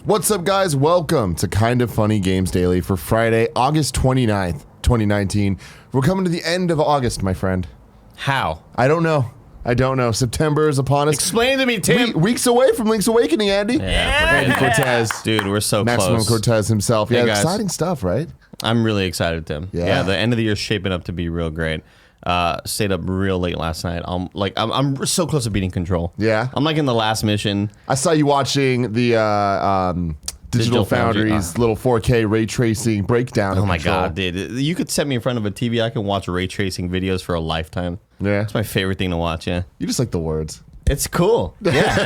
What's up, guys? Welcome to Kind of Funny Games Daily for Friday, August 29th, 2019. We're coming to the end of August, my friend. How? I don't know. September is upon us. Explain to me, Tim. Weeks away from Link's Awakening, Andy. Yeah. Andy Cortez. Dude, we're so Maximum close. Cortez himself. Hey, Yeah, guys. exciting stuff, right? I'm really excited, Tim. Yeah. The end of the year is shaping up to be real great. Stayed up real late last night. I'm so close to beating Control. Yeah. I'm like in the last mission. I saw you watching the Digital Foundry's little 4K ray tracing breakdown. Oh my God, dude. You could set me in front of a TV. I can watch ray tracing videos for a lifetime. Yeah. It's my favorite thing to watch, yeah. You just like the words. It's cool. Yeah.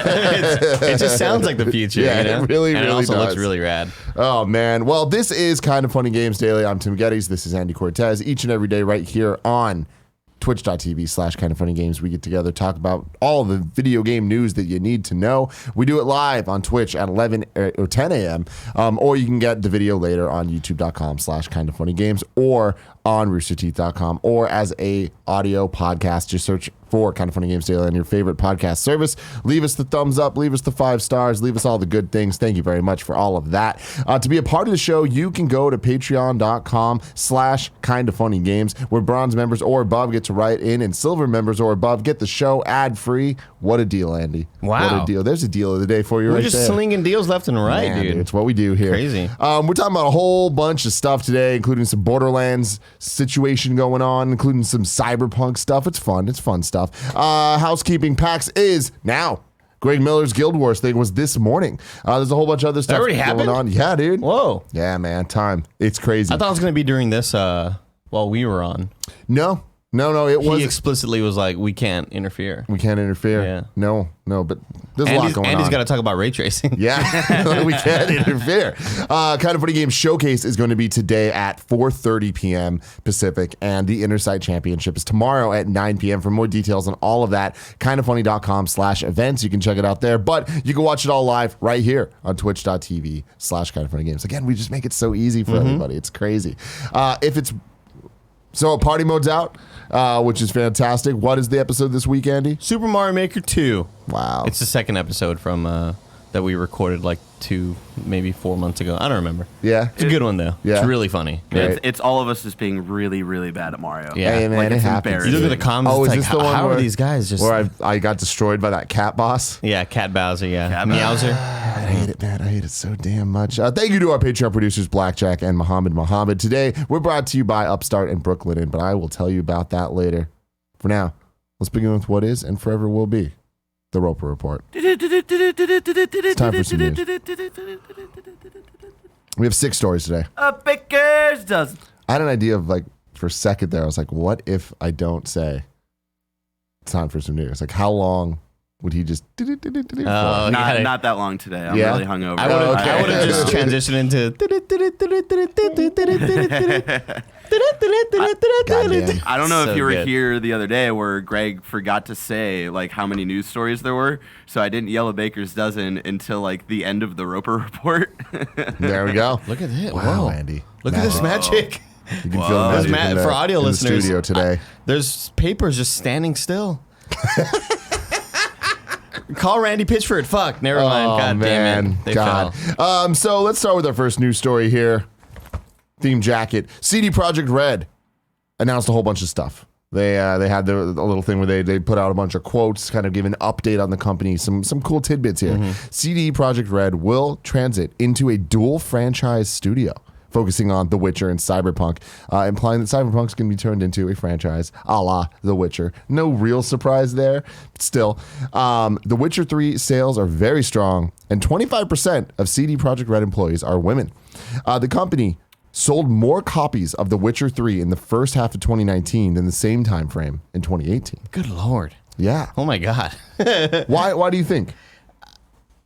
It just sounds like the future. Yeah, you know? it really, and really it also does. looks really rad. Oh, man. Well, this is Kind of Funny Games Daily. I'm Tim Geddes. This is Andy Cortez. Each and every day right here on twitch.tv/kindoffunnygames. We get together, talk about all the video game news that you need to know. We do it live on Twitch at 11 or 10 a.m. Or you can get the video later on youtube.com/kindoffunnygames or on roosterteeth.com or as a audio podcast. Just search for Kind of Funny Games Daily on your favorite podcast service. Leave us the thumbs up, leave us the 5 stars, leave us all the good things. Thank you very much for all of that. To be a part of the show, you can go to patreon.com/kindoffunnygames, where bronze members or above get to write in, and silver members or above get the show ad-free. What a deal, Andy. Wow. What a deal. There's a deal of the day for you. We're right just there. slinging deals left and right, Man, dude. It's what we do here. Crazy. We're talking about a whole bunch of stuff today, including some Borderlands situation going on, including some Cyberpunk stuff. It's fun. It's fun stuff. Housekeeping. PAX is now. Greg Miller's Guild Wars thing was this morning. There's a whole bunch of other stuff already going happened? on. Yeah, dude. Whoa. Yeah, man. Time. It's crazy. I thought it was going to be during this while we were on. No. It He was. explicitly was like, we can't interfere. We can't interfere. Yeah. No, but there's a lot going on. Andy's got to talk about ray tracing. Yeah, we can't interfere. Kind of Funny Games Showcase is going to be today at 4:30 p.m. Pacific, and the Intersight Championship is tomorrow at 9 p.m. For more details on all of that, kindoffunny.com/events. You can check it out there, but you can watch it all live right here on twitch.tv/kindoffunnygames. Again, we just make it so easy for everybody. It's crazy. So party mode's out, which is fantastic. What is the episode this week, Andy? Super Mario Maker 2. Wow. It's the second episode from that we recorded like 2, maybe 4 months ago. I don't remember. Yeah. It's a good one, though. Yeah. It's really funny. Right. It's all of us just being really, really bad at Mario. Yeah. Hey, man, Like, it it's happens. embarrassing. You look at the comments, Oh, it's is like, this the one how where, are these guys just... where I got destroyed by that cat boss? Yeah, Cat Bowser, yeah. Cat Meowser. I hate it, man. I hate it so damn much. Thank you to our Patreon producers, Blackjack and Muhammad. Today, we're brought to you by Upstart and Brooklinen, but I will tell you about that later. For now, let's begin with what is and forever will be the Roper Report. It's time for some news. We have 6 stories today. A baker's dozen. I had an idea of, like, for a second there, I was like, what if I don't say it's time for some news? Like, how long would he just... Oh, Not that long today. I'm Yeah? really hungover. I would okay. I would have just transitioned into... Goddamn. I don't know So if you were good. here the other day where Greg forgot to say like how many news stories there were, so I didn't yell a baker's dozen until like the end of the Roper Report. There we go. Look at it. Wow, Whoa. Andy. Look at this magic. You can feel the There's magic in for audio in listeners. the studio today. There's papers just standing still. Call Randy Pitchford. Fuck. Never mind. God damn it. They God. fell. So let's start with our first news story here. Theme jacket. Projekt Red announced a whole bunch of stuff. They had a little thing where they put out a bunch of quotes, kind of give an update on the company, some cool tidbits here. Projekt Red will transit into a dual franchise studio, focusing on The Witcher and Cyberpunk, implying that Cyberpunk's going to be turned into a franchise a la The Witcher. No real surprise there, but still. The Witcher 3 sales are very strong, and 25% of Projekt Red employees are women. The company sold more copies of The Witcher 3 in the first half of 2019 than the same time frame in 2018. Good Lord. Yeah. Oh, my God. Why do you think?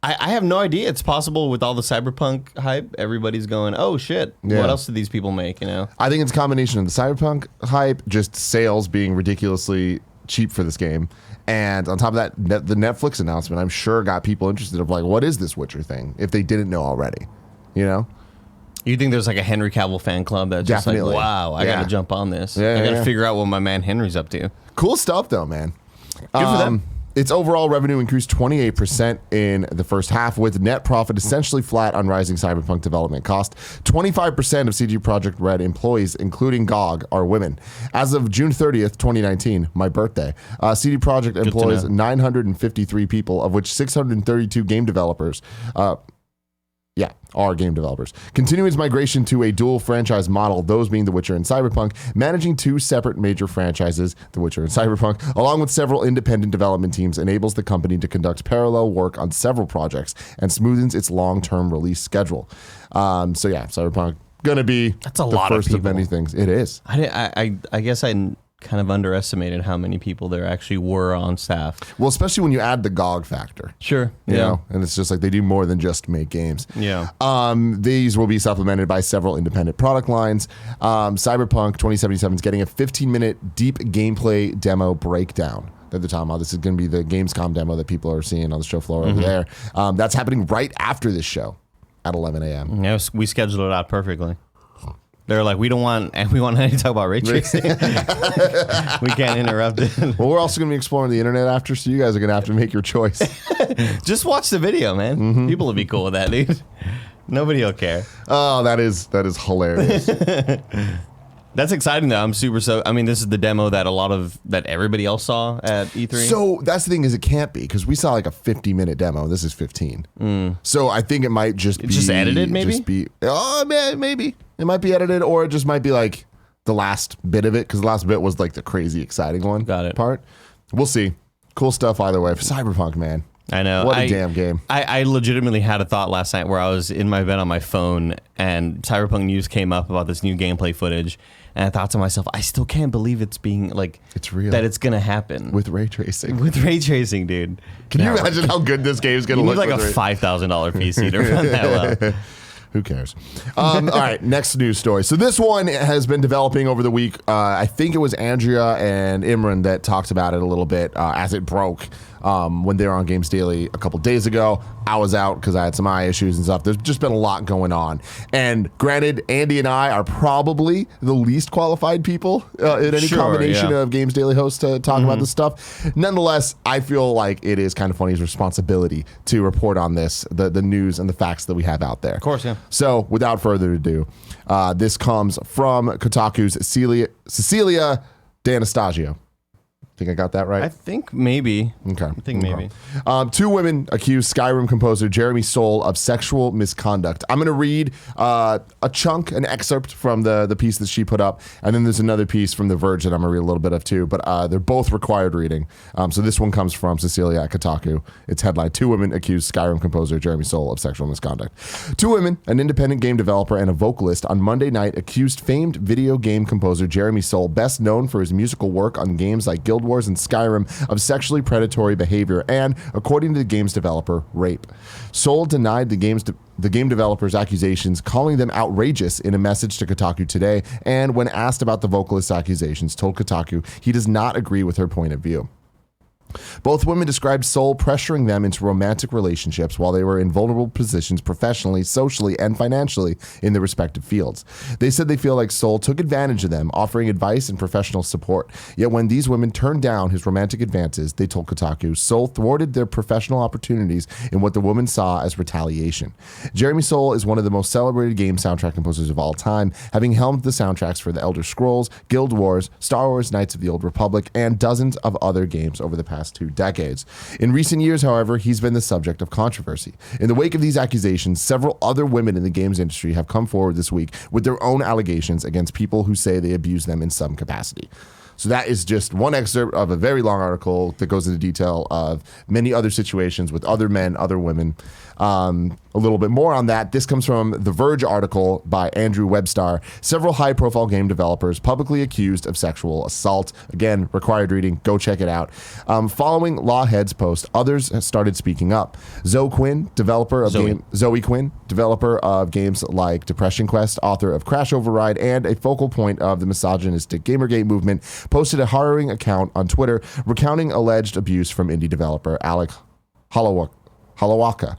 I have no idea. It's possible with all the Cyberpunk hype, everybody's going, oh, shit. Yeah. What else did these people make, you know? I think it's a combination of the Cyberpunk hype, just sales being ridiculously cheap for this game, and on top of that, the Netflix announcement, I'm sure got people interested of like, what is this Witcher thing, if they didn't know already, you know? You think there's like a Henry Cavill fan club that's just Definitely. like, wow, I got to jump on this. Yeah, I got to yeah. figure out what my man Henry's up to. Cool stuff though, man. Good for them. Its overall revenue increased 28% in the first half, with net profit essentially flat on rising Cyberpunk development cost. 25% of CD Projekt Red employees, including GOG, are women. As of June 30th, 2019, my birthday, CD Projekt employs 953 people, of which 632 game developers. Are game developers. Continuing its migration to a dual franchise model, those being The Witcher and Cyberpunk, managing two separate major franchises, The Witcher and Cyberpunk, along with several independent development teams, enables the company to conduct parallel work on several projects and smoothens its long-term release schedule. Cyberpunk gonna be That's a the lot of first of people. many things. It is. I guess I kind of underestimated how many people there actually were on staff. Well, especially when you add the GOG factor. Sure. You know, and it's just like they do more than just make games. Yeah. These will be supplemented by several independent product lines. Cyberpunk 2077 is getting a 15-minute deep gameplay demo breakdown that they're talking about. This is going to be the Gamescom demo that people are seeing on the show floor over there. That's happening right after this show at 11 a.m. Yeah, we scheduled it out perfectly. They're like, we want to talk about ray tracing. We can't interrupt it. Well, we're also going to be exploring the internet after, so you guys are going to have to make your choice. Just watch the video, man. People will be cool with that, dude. Nobody will care. Oh, that is hilarious. That's exciting though. I mean, this is the demo that everybody else saw at E3. So that's the thing, is it can't be, because we saw like a 50-minute demo. This is 15. So I think it might just be just edited, maybe? Maybe it might be edited, or it just might be like the last bit of it, because the last bit was like the crazy exciting one. Got it. Part. We'll see. Cool stuff either way. For Cyberpunk, man. I know. What a damn game. I legitimately had a thought last night where I was in my bed on my phone and Cyberpunk news came up about this new gameplay footage. And I thought to myself, I still can't believe it's being like, it's real. That it's going to happen. With ray tracing. With ray tracing, dude. Can you imagine how good this game is going to look? You need like a $5,000 PC to run that well. Who cares? All right, next news story. So this one has been developing over the week. I think it was Andrea and Imran that talked about it a little bit as it broke when they were on Games Daily a couple days ago. I was out because I had some eye issues and stuff. There's just been a lot going on. And granted, Andy and I are probably the least qualified people in any combination of Games Daily hosts to talk about this stuff. Nonetheless, I feel like it is kind of funny's responsibility to report on this, the news and the facts that we have out there. Of course, yeah. So without further ado, this comes from Kotaku's Cecilia D'Anastasio. Think I got that right? I think maybe. Okay. I think maybe. Two women accuse Skyrim composer Jeremy Soule of sexual misconduct. I'm going to read an excerpt from the piece that she put up, and then there's another piece from The Verge that I'm going to read a little bit of too, but they're both required reading. So this one comes from Cecilia at Kotaku. It's headline, Two women accuse Skyrim composer Jeremy Soule of sexual misconduct. Two women, an independent game developer and a vocalist, on Monday night accused famed video game composer Jeremy Soule, best known for his musical work on games like Guild Wars and Skyrim, of sexually predatory behavior and, according to the game's developer, rape. Soule denied the game developer's accusations, calling them outrageous in a message to Kotaku today, and when asked about the vocalist's accusations, told Kotaku he does not agree with her point of view. Both women described Soule pressuring them into romantic relationships while they were in vulnerable positions professionally, socially, and financially in their respective fields. They said they feel like Soule took advantage of them, offering advice and professional support. Yet when these women turned down his romantic advances, they told Kotaku, Soule thwarted their professional opportunities in what the women saw as retaliation. Jeremy Soule is one of the most celebrated game soundtrack composers of all time, having helmed the soundtracks for The Elder Scrolls, Guild Wars, Star Wars Knights of the Old Republic, and dozens of other games over the past 2 decades. In recent years, however, he's been the subject of controversy. In the wake of these accusations, several other women in the games industry have come forward this week with their own allegations against people who say they abuse them in some capacity. So that is just one excerpt of a very long article that goes into detail of many other situations with other men, other women. A little bit more on that. This comes from The Verge article by Andrew Webstar. Several high-profile game developers publicly accused of sexual assault. Again, required reading. Go check it out. Following Lawhead's post, others have started speaking up. Zoe Quinn, developer of games like Depression Quest, author of Crash Override, and a focal point of the misogynistic Gamergate movement, posted a harrowing account on Twitter recounting alleged abuse from indie developer Alec Holloway. Halawaka,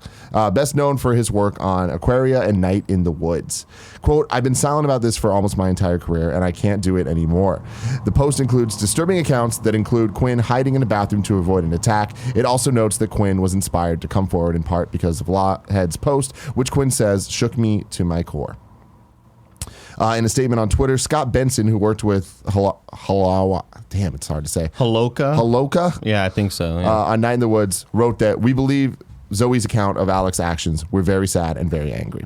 best known for his work on Aquaria and Night in the Woods. Quote, I've been silent about this for almost my entire career, and I can't do it anymore. The post includes disturbing accounts that include Quinn hiding in a bathroom to avoid an attack. It also notes that Quinn was inspired to come forward in part because of Lawhead's post, which Quinn says shook me to my core. In a statement on Twitter, Scott Benson, who worked with Halawa, damn, it's hard to say. Haloka? Yeah, I think so. Yeah. On Night in the Woods, wrote that we believe Zoe's account of Alex's actions. We're very sad and very angry.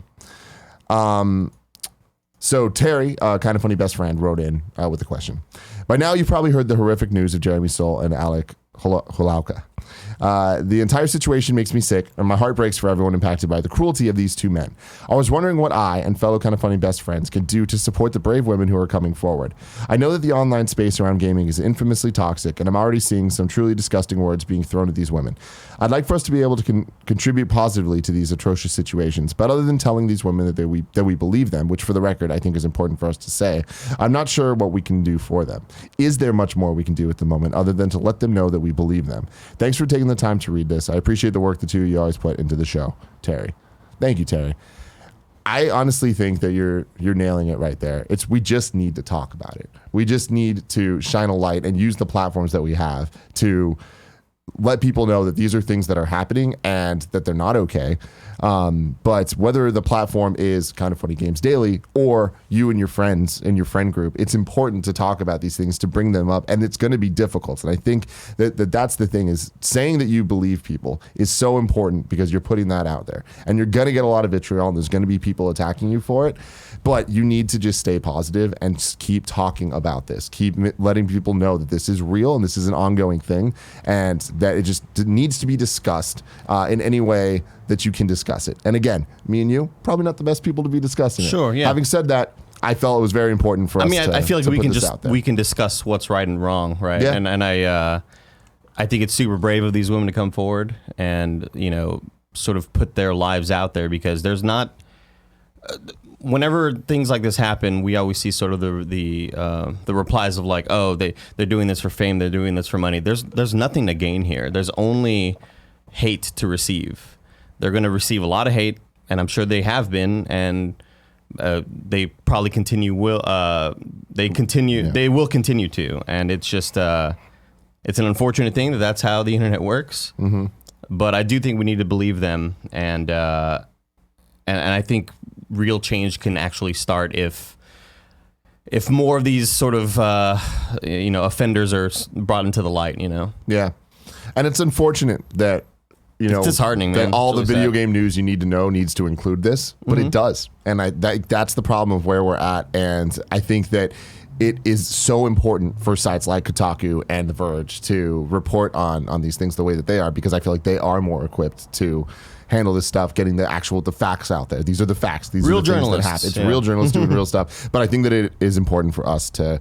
So Terry, kind of funny best friend, wrote in with a question. By now, you've probably heard the horrific news of Jeremy Soule and Alec Halauka. The entire situation makes me sick, and my heart breaks for everyone impacted by the cruelty of these two men. I was wondering what I and fellow kind of funny best friends could do to support the brave women who are coming forward. I know that the online space around gaming is infamously toxic, and I'm already seeing some truly disgusting words being thrown at these women. I'd like for us to be able to contribute positively to these atrocious situations, but other than telling these women that we believe them, which for the record I think is important for us to say, I'm not sure what we can do for them. Is there much more we can do at the moment other than to let them know that we believe them? Thanks for taking the time to read this. I appreciate the work the two of you always put into the show. Terry. Thank you, Terry. I honestly think that you're nailing it right there. We just need to talk about it. We just need to shine a light and use the platforms that we have to let people know that these are things that are happening and that they're not okay. But whether the platform is Kind of Funny Games Daily or you and your friends in your friend group, it's important to talk about these things, to bring them up, and it's going to be difficult. And I think that's the thing, is saying that you believe people is so important because you're putting that out there, and you're going to get a lot of vitriol and there's going to be people attacking you for it. But you need to just stay positive and just keep talking about this. Keep letting people know that this is real and this is an ongoing thing, and that it just needs to be discussed in any way that you can discuss it. And again, me and you, probably not the best people to be discussing it. Sure, yeah. Having said that, I felt it was very important for us to I feel like we can there. discuss what's right and wrong, right? Yeah. And I think it's super brave of these women to come forward and, sort of put their lives out there, because there's not... whenever things like this happen, we always see sort of the replies of like, oh, they're doing this for fame, they're doing this for money. There's nothing to gain here. There's only hate to receive. They're going to receive a lot of hate, and I'm sure they have been, and they probably they will continue to. And it's just it's an unfortunate thing that's how the internet works. Mm-hmm. But I do think we need to believe them, and I think real change can actually start if more of these sort of offenders are brought into the light. Yeah, and it's unfortunate that it's disheartening, man. That all it's the really video sad. game news you need to know needs to include this, but it does, and that's the problem of where we're at. And I think that it is so important for sites like Kotaku and The Verge to report on these things the way that they are, because I feel like they are more equipped to handle this stuff, getting the facts out there. These are the facts. These real are the things that journalists. happen. It's Yeah. real journalists doing real stuff. But I think that it is important for us to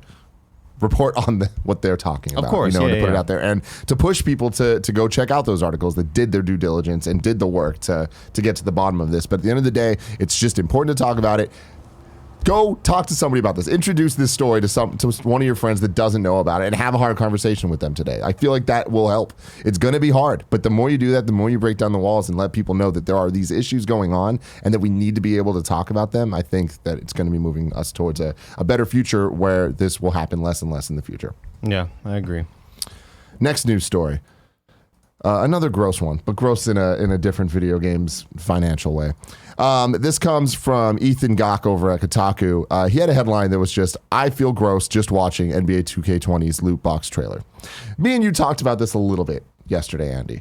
report on what they're talking about. Of course, to put it yeah. out there and to push people to go check out those articles that did their due diligence and did the work to get to the bottom of this. But at the end of the day, it's just important to talk about it. Go talk to somebody about this. Introduce this story to one of your friends that doesn't know about it, and have a hard conversation with them today. I feel like that will help. It's going to be hard, but the more you do that, the more you break down the walls and let people know that there are these issues going on and that we need to be able to talk about them. I think that it's going to be moving us towards a better future where this will happen less and less in the future. Yeah, I agree. Next news story. Another gross one, but gross in a different video games financial way. This comes from Ethan Gach over at Kotaku. He had a headline that was just, I feel gross just watching NBA 2K20's loot box trailer. Me and you talked about this a little bit yesterday, Andy.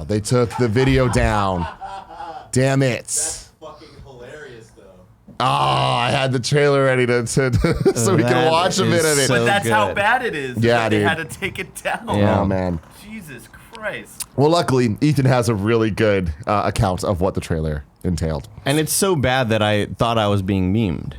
They took the video down. Damn it. Fucking hilarious, though. I had the trailer ready so we can watch a bit of it. so But that's how good. bad it is. Yeah, they dude. had to take it down. Yeah. Oh, man. Jesus Christ. Well, luckily, Ethan has a really good account of what the trailer entailed. And it's so bad that I thought I was being memed.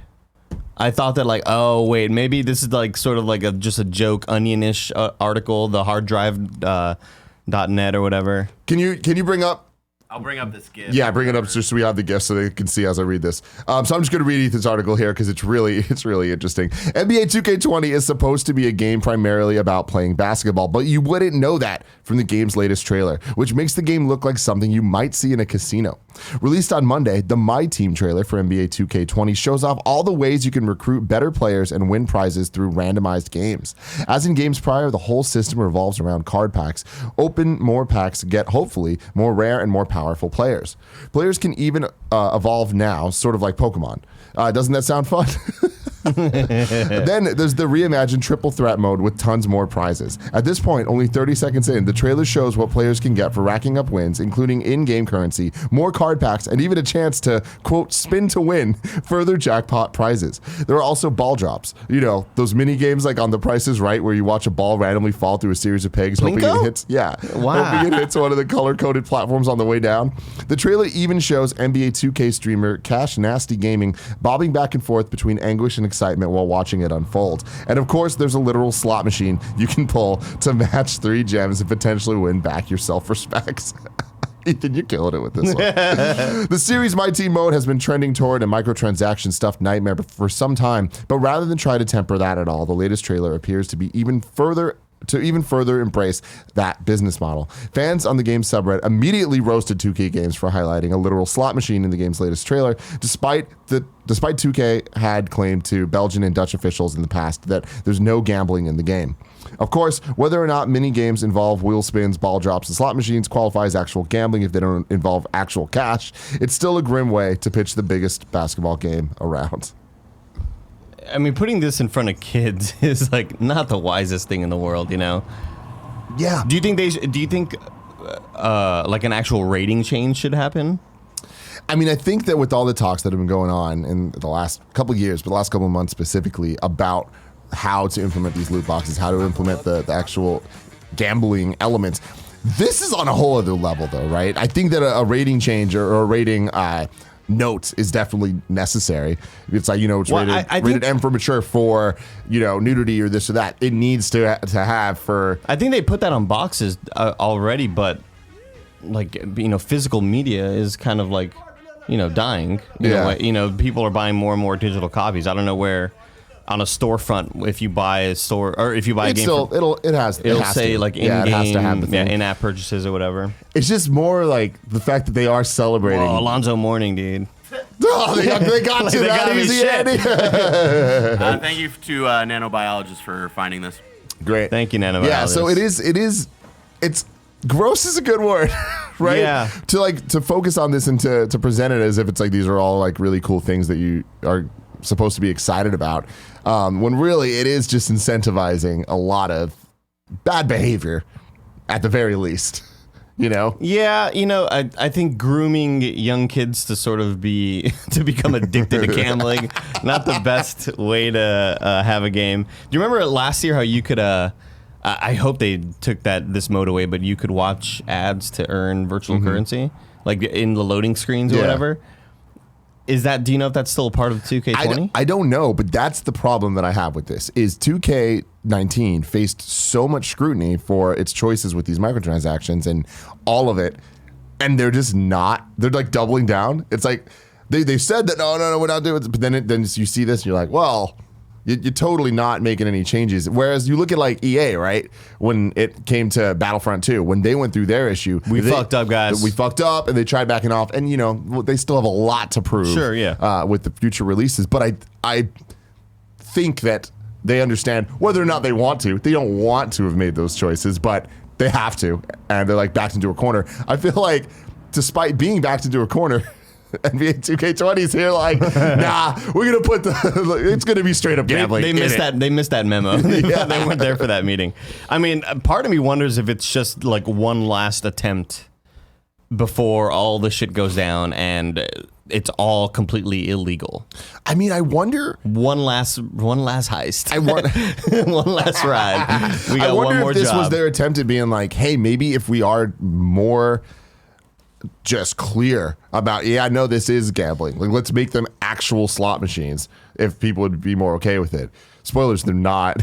I thought that like, oh wait, maybe this is like sort of like just a joke, Onion-ish article, the hard drive .net or whatever. Can you bring up I'll bring up this GIF. Yeah, bring it up just so we have the GIF so they can see as I read this. So I'm just going to read Ethan's article here because it's really interesting. NBA 2K20 is supposed to be a game primarily about playing basketball, but you wouldn't know that from the game's latest trailer, which makes the game look like something you might see in a casino. Released on Monday, the My Team trailer for NBA 2K20 shows off all the ways you can recruit better players and win prizes through randomized games. As in games prior, the whole system revolves around card packs. Open more packs, get hopefully more rare and more powerful players. Players can even evolve now, sort of like Pokemon. Doesn't that sound fun? Then there's the reimagined triple threat mode with tons more prizes. At this point, only 30 seconds in, the trailer shows what players can get for racking up wins, including in-game currency, more card packs, and even a chance to, quote, spin to win further jackpot prizes. There are also ball drops. You know, those mini games like on The Price is Right where you watch a ball randomly fall through a series of pegs, hoping it hits. Yeah. Wow. Hoping it hits one of the color-coded platforms on the way down. The trailer even shows NBA 2K streamer Cash Nasty Gaming bobbing back and forth between anguish and excitement while watching it unfold. And of course, there's a literal slot machine you can pull to match 3 gems and potentially win back your self-respects. Ethan, you're killing it with this one. The series My Team mode has been trending toward a microtransaction stuffed nightmare for some time, but rather than try to temper that at all, the latest trailer appears to be even further embrace that business model. Fans on the game's subreddit immediately roasted 2K Games for highlighting a literal slot machine in the game's latest trailer, despite 2K had claimed to Belgian and Dutch officials in the past that there's no gambling in the game. Of course, whether or not mini games involve wheel spins, ball drops, and slot machines qualify as actual gambling if they don't involve actual cash, it's still a grim way to pitch the biggest basketball game around. I mean, putting this in front of kids is like not the wisest thing in the world, you know? Yeah. Do you think like an actual rating change should happen? I mean, I think that with all the talks that have been going on in the last couple of years, but the last couple of months specifically, about how to implement these loot boxes, how to implement the actual gambling elements, this is on a whole other level, though, right? I think that a rating change or a rating note is definitely necessary. It's like, you know, it's rated M for mature for, you know, nudity or this or that. It needs to have for... I think they put that on boxes already, but like, you know, physical media is kind of like, you know, dying. You know, people are buying more and more digital copies. I don't know where on a storefront, if you buy a store or if you buy a game, it'll say to. like it has to have the thing. in-app purchases or whatever. It's just more like the fact that they are celebrating. Oh, Alonzo Mourning, dude. Oh, they got you They that got me easy, shit. Andy. Thank you to nanobiologists for finding this. Great. Thank you, Nanobiologist. Yeah, so it's gross is a good word, right? Yeah. To focus on this and to present it as if it's like these are all like really cool things that you are supposed to be excited about, when really it is just incentivizing a lot of bad behavior at the very least. You know? Yeah, you know, I think grooming young kids to sort of become addicted to gambling, not the best way to have a game. Do you remember last year how you could, I hope they took this mode away, but you could watch ads to earn virtual currency, like in the loading screens or whatever? Do you know if that's still a part of 2K20? I don't know, but that's the problem that I have with this, is 2K19 faced so much scrutiny for its choices with these microtransactions and all of it, and they're like doubling down. It's like, they said that, no, we're not doing it, but then you see this and you're like, well, you're totally not making any changes. Whereas you look at like EA, right? When it came to Battlefront 2, when they went through their issue, we fucked up, guys. We fucked up, and they tried backing off. And you know, they still have a lot to prove. Sure, yeah. With the future releases, but I think that they understand whether or not they want to. They don't want to have made those choices, but they have to, and they're like backed into a corner. I feel like, despite being backed into a corner, NBA 2K20 is here like, nah, we're gonna put it's gonna be straight up gambling. They missed that. They missed that memo. Yeah. They weren't there for that meeting. I mean, part of me wonders if it's just like one last attempt before all the shit goes down and it's all completely illegal. I mean, I wonder. One last heist. One last ride. We got I wonder one more if this job. was their attempt at being like, hey, maybe if we are more just clear about, I know this is gambling. Like, let's make them actual slot machines if people would be more okay with it. Spoilers, they're not.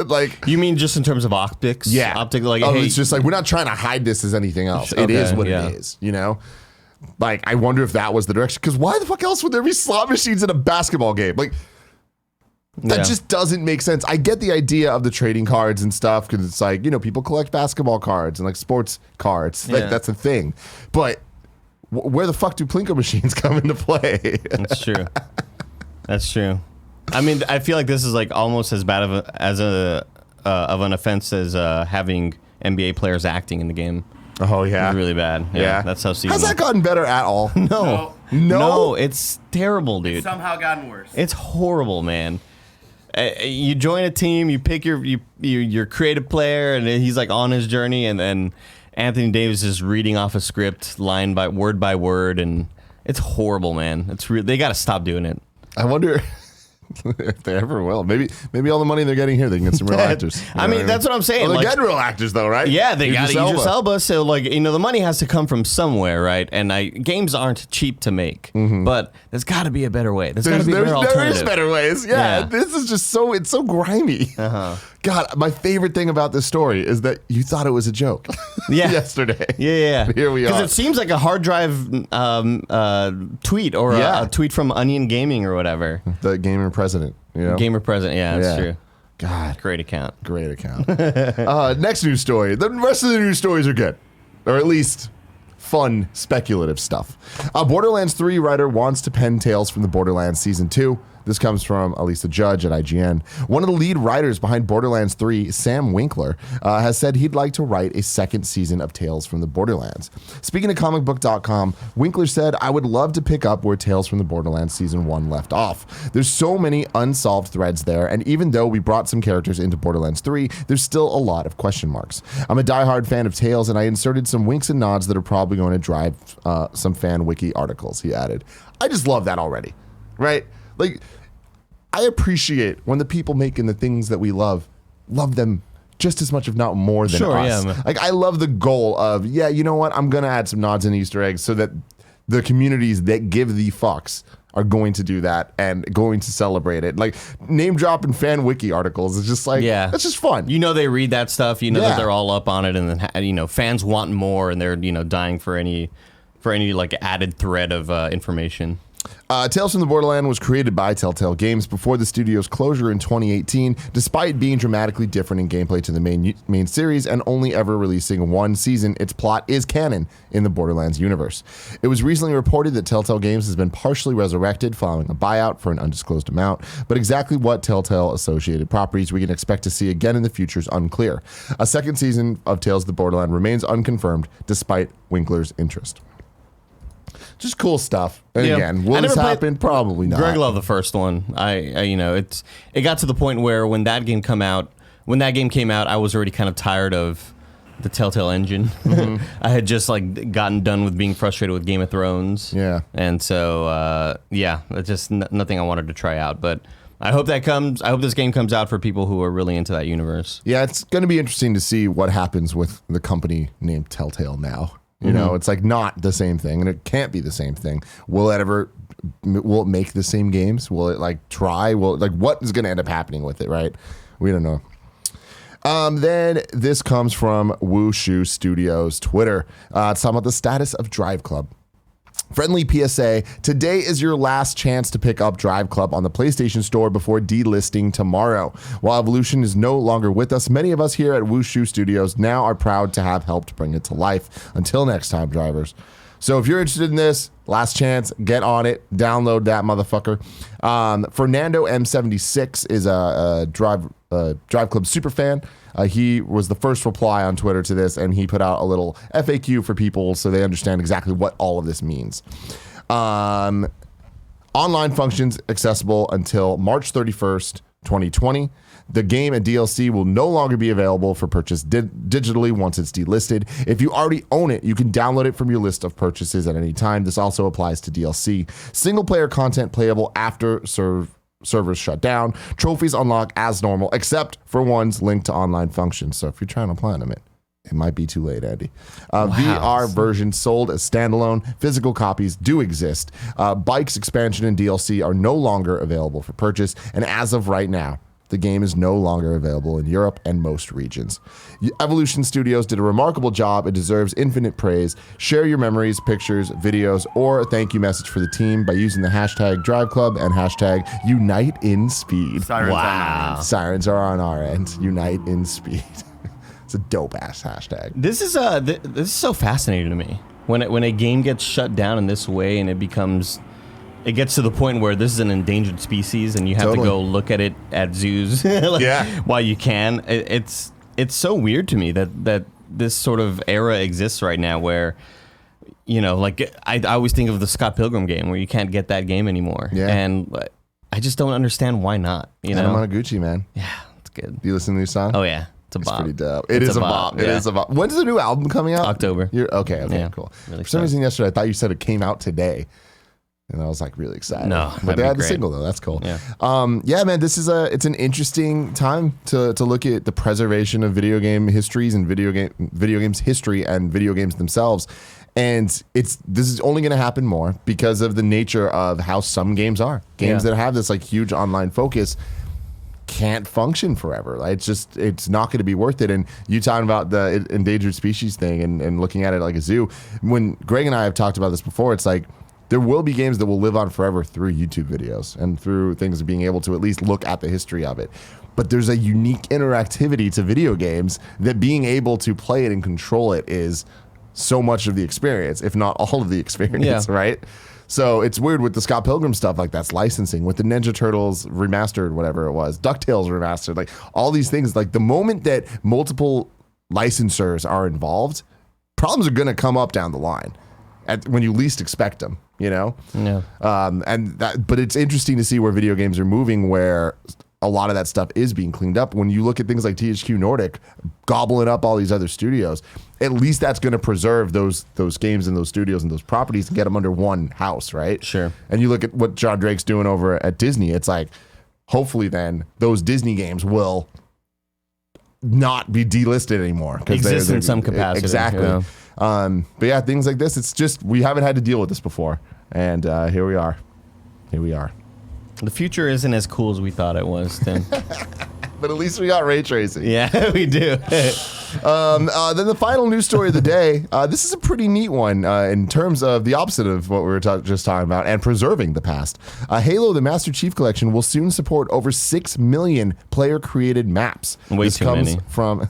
Like, You mean just in terms of optics? yeah. Optic, like, oh, hey, it's just like, we're not trying to hide this as anything else. It Okay, is what yeah. it is, you know? Like, I wonder if that was the direction. Because why the fuck else would there be slot machines in a basketball game? Like, that Yeah. just doesn't make sense. I get the idea of the trading cards and stuff because it's like, you know, people collect basketball cards and like sports cards. Like, Yeah. that's a thing. But where the fuck do Plinko machines come into play? That's true. That's true. I mean, I feel like this is like almost as bad of an offense as having NBA players acting in the game. Oh, yeah. It's really bad. Yeah. That's how season. Has that gotten better at all? No. No? No, it's terrible, dude. Somehow gotten worse. It's horrible, man. You join a team, you pick your creative player, and he's like on his journey, and then Anthony Davis is reading off a script line by word, and it's horrible, man. They got to stop doing it. I wonder if they ever will. Maybe all the money they're getting here, they can get some real actors. You I know mean, what that's what I'm saying. Well, they're Like, getting real actors, though, right? yeah, they got to Idris Idris Elba. Elba. So, like, you know, the money has to come from somewhere, right? And games aren't cheap to make, but there's got to be a better way. There's got to be a better There alternative. is better ways. Yeah, Yeah. this is just it's so grimy. God, my favorite thing about this story is that you thought it was a joke. Yeah. Yesterday. Yeah. Here we Because are. it seems like a hard drive tweet or Yeah. a tweet from Onion Gaming or whatever. The gamer president, you know? Gamer present. Yeah, that's Yeah. true. God, Great account. great account. Next news story. The rest of the news stories are good. Or at least fun, speculative stuff. Borderlands 3 writer wants to pen tales from the Borderlands Season 2. This comes from Elisa Judge at IGN. One of the lead writers behind Borderlands 3, Sam Winkler, has said he'd like to write a second season of Tales from the Borderlands. Speaking to comicbook.com, Winkler said, I would love to pick up where Tales from the Borderlands Season 1 left off. There's so many unsolved threads there, and even though we brought some characters into Borderlands 3, there's still a lot of question marks. I'm a diehard fan of Tales, and I inserted some winks and nods that are probably going to drive some fan wiki articles, he added. I just love that already, right? Like, I appreciate when the people making the things that we love them just as much, if not more than Sure, us. yeah, man. Like, I love the goal of, yeah, you know what? I'm going to add some nods and Easter eggs so that the communities that give the fucks are going to do that and going to celebrate it. Like, name dropping fan wiki articles is just like, Yeah. that's just fun. You know they read that stuff. You know Yeah. that they're all up on it, and then you know fans want more, and they're dying for any like added thread of information. Tales from the Borderland was created by Telltale Games before the studio's closure in 2018, despite being dramatically different in gameplay to the main series and only ever releasing one season. Its plot is canon in the Borderlands universe. It was recently reported that Telltale Games has been partially resurrected following a buyout for an undisclosed amount, but exactly what Telltale associated properties we can expect to see again in the future is unclear. A second season of Tales of the Borderland remains unconfirmed despite Winkler's interest. Just cool stuff. And Yeah. again, I will this never played- happen? Probably not. Greg loved the first one. I you know it got to the point where when that game came out, I was already kind of tired of the Telltale engine. I had just like gotten done with being frustrated with Game of Thrones. Yeah. And so it's just nothing I wanted to try out. But I hope this game comes out for people who are really into that universe. Yeah, it's going to be interesting to see what happens with the company named Telltale now. You know, it's like not the same thing, and it can't be the same thing. Will it make the same games? Will it like try? What is going to end up happening with it, right? We don't know. Then this comes from Wushu Studios Twitter. It's talking about the status of Drive Club. Friendly PSA, today is your last chance to pick up Drive Club on the PlayStation Store before delisting tomorrow. While Evolution is no longer with us, many of us here at Wushu Studios now are proud to have helped bring it to life. Until next time, drivers. So if you're interested in this, last chance, get on it. Download that motherfucker. Fernando M76 is a Drive Club super fan. He was the first reply on Twitter to this, and he put out a little FAQ for people so they understand exactly what all of this means. Online functions accessible until March 31st, 2020. The game and DLC will no longer be available for purchase digitally once it's delisted. If you already own it, you can download it from your list of purchases at any time. This also applies to DLC. Single-player content playable after servers shut down. Trophies unlock as normal, except for ones linked to online functions. So if you're trying to platinum it, It might be too late, Andy. VR versions sold as standalone. Physical copies do exist. Bikes expansion and DLC are no longer available for purchase. And as of right now, the game is no longer available in Europe and most regions. Evolution Studios did a remarkable job. It deserves infinite praise. Share your memories, pictures, videos, or a thank you message for the team by using the hashtag Drive Club and hashtag Unite in Speed. Sirens are on our end. Unite in Speed. It's a dope ass hashtag. This is so fascinating to me. When a game gets shut down in this way and it gets to the point where this is an endangered species and you have to go look at it at zoos while you can. It's so weird to me that this sort of era exists right now where, like I always think of the Scott Pilgrim game where you can't get that game anymore. Yeah. And I just don't understand why not. Yamaguchi, man. Yeah, it's good. Do you listen to these songs? Oh, yeah. It's a bop. It's pretty dope. It is a bop. It is a bop. When's the new album coming out? October. Okay, yeah, cool. Really For some reason yesterday I thought you said it came out today. And I was like really excited. No, but they had the single though. That's cool. Yeah. Man. It's an interesting time to look at the preservation of video game histories and video games history and video games themselves. And this is only going to happen more because of the nature of how some games are. Games that have this like huge online focus can't function forever. Like, it's not going to be worth it. And you talking about the endangered species thing and looking at it like a zoo. When Greg and I have talked about this before, it's like, there will be games that will live on forever through YouTube videos and through things of being able to at least look at the history of it. But there's a unique interactivity to video games that being able to play it and control it is so much of the experience, if not all of the experience, right? So it's weird with the Scott Pilgrim stuff, like that's licensing. With the Ninja Turtles remastered, whatever it was, DuckTales remastered, like all these things, like the moment that multiple licensors are involved, problems are going to come up down the line when you least expect them. But it's interesting to see where video games are moving, where a lot of that stuff is being cleaned up. When you look at things like THQ Nordic gobbling up all these other studios, at least that's going to preserve those games and those studios and those properties and get them under one house, right? Sure. And you look at what John Drake's doing over at Disney, it's like, hopefully then those Disney games will not be delisted anymore. Exist in some capacity. Exactly. Yeah. But yeah, things like this, it's just, we haven't had to deal with this before. And here we are. The future isn't as cool as we thought it was, Tim. But at least we got ray tracing. Yeah, we do. Then the final news story of the day. This is a pretty neat one in terms of the opposite of what we were just talking about and preserving the past. Halo, the Master Chief Collection, will soon support over 6 million player-created maps. Way this too comes many. From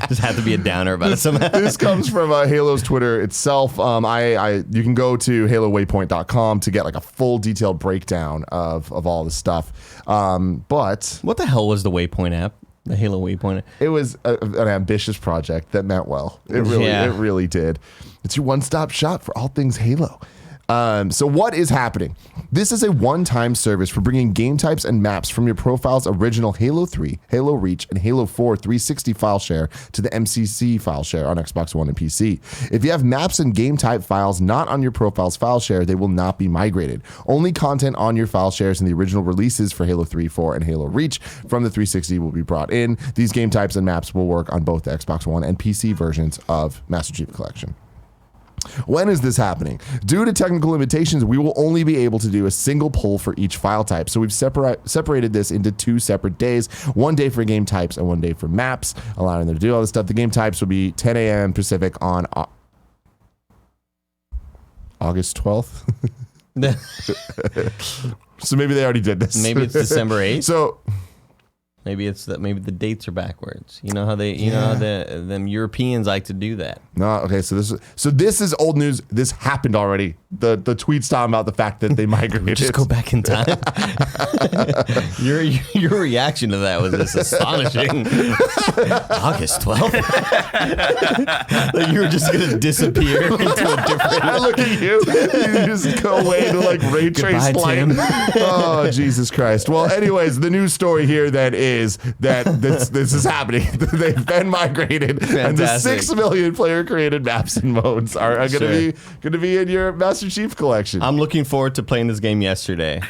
Just had to be a downer about it somehow. This comes from Halo's Twitter itself. You can go to halowaypoint.com to get like a full detailed breakdown of all this stuff. But what the hell was the Waypoint app? The Halo Waypoint. It was an ambitious project that meant well. It really did. It's your one-stop shop for all things Halo. So what is happening? This is a one-time service for bringing game types and maps from your profile's original Halo 3, Halo Reach, and Halo 4 360 file share to the MCC file share on Xbox One and PC. If you have maps and game type files not on your profile's file share, they will not be migrated. Only content on your file shares in the original releases for Halo 3, 4, and Halo Reach from the 360 will be brought in. These game types and maps will work on both the Xbox One and PC versions of Master Chief Collection. When is this happening? Due to technical limitations, we will only be able to do a single pull for each file type. So we've separated this into 2 separate days, 1 day for game types and 1 day for maps, allowing them to do all this stuff. The game types will be 10 a.m. Pacific on August 12th. So maybe they already did this. Maybe it's December 8th. So maybe the dates are backwards. You know how them Europeans like to do that. No, okay. So this is old news. This happened already. The tweets talking about the fact that they migrated. Just go back in time. Your reaction to that was just astonishing. August 12th. Like you were just gonna disappear into a different. I look at you. You just go away to like ray trace light. Oh Jesus Christ. Well, anyways, the news story here then is that this is happening. They've been migrated, Fantastic. and the 6 million player created maps and modes are going to be in your Master Chief Collection. I'm looking forward to playing this game yesterday.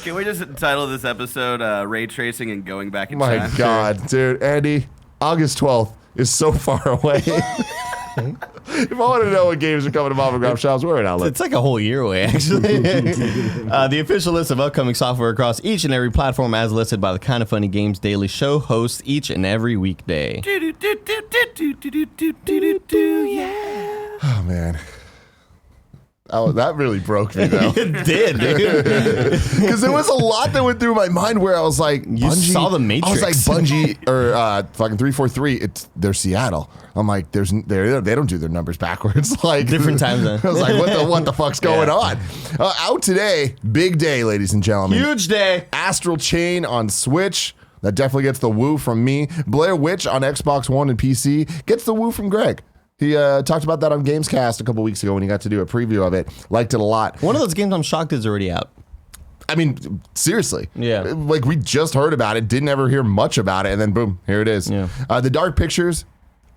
Can we just title this episode Ray Tracing and Going Back in My Time? God, dude. Andy, August 12th is so far away. If I want to know what games are coming to mom and grab shops, we're in Outlet. It's like a whole year away, actually. The official list of upcoming software across each and every platform as listed by the Kind of Funny Games Daily Show hosts each and every weekday. Oh, man. Oh, that really broke me, though. It did, dude. Because there was a lot that went through my mind where I was like, You saw The Matrix. I was like, Bungie or fucking 343. They're Seattle. I'm like, they don't do their numbers backwards. Like Different time zone. I was like, what the fuck's going on? Out today, big day, ladies and gentlemen. Huge day. Astral Chain on Switch. That definitely gets the woo from me. Blair Witch on Xbox One and PC gets the woo from Greg. He talked about that on Gamescast a couple weeks ago when he got to do a preview of it. Liked it a lot. One of those games I'm shocked is already out. I mean, seriously. Yeah. Like, we just heard about it, didn't ever hear much about it, and then boom, here it is. Yeah. The Dark Pictures.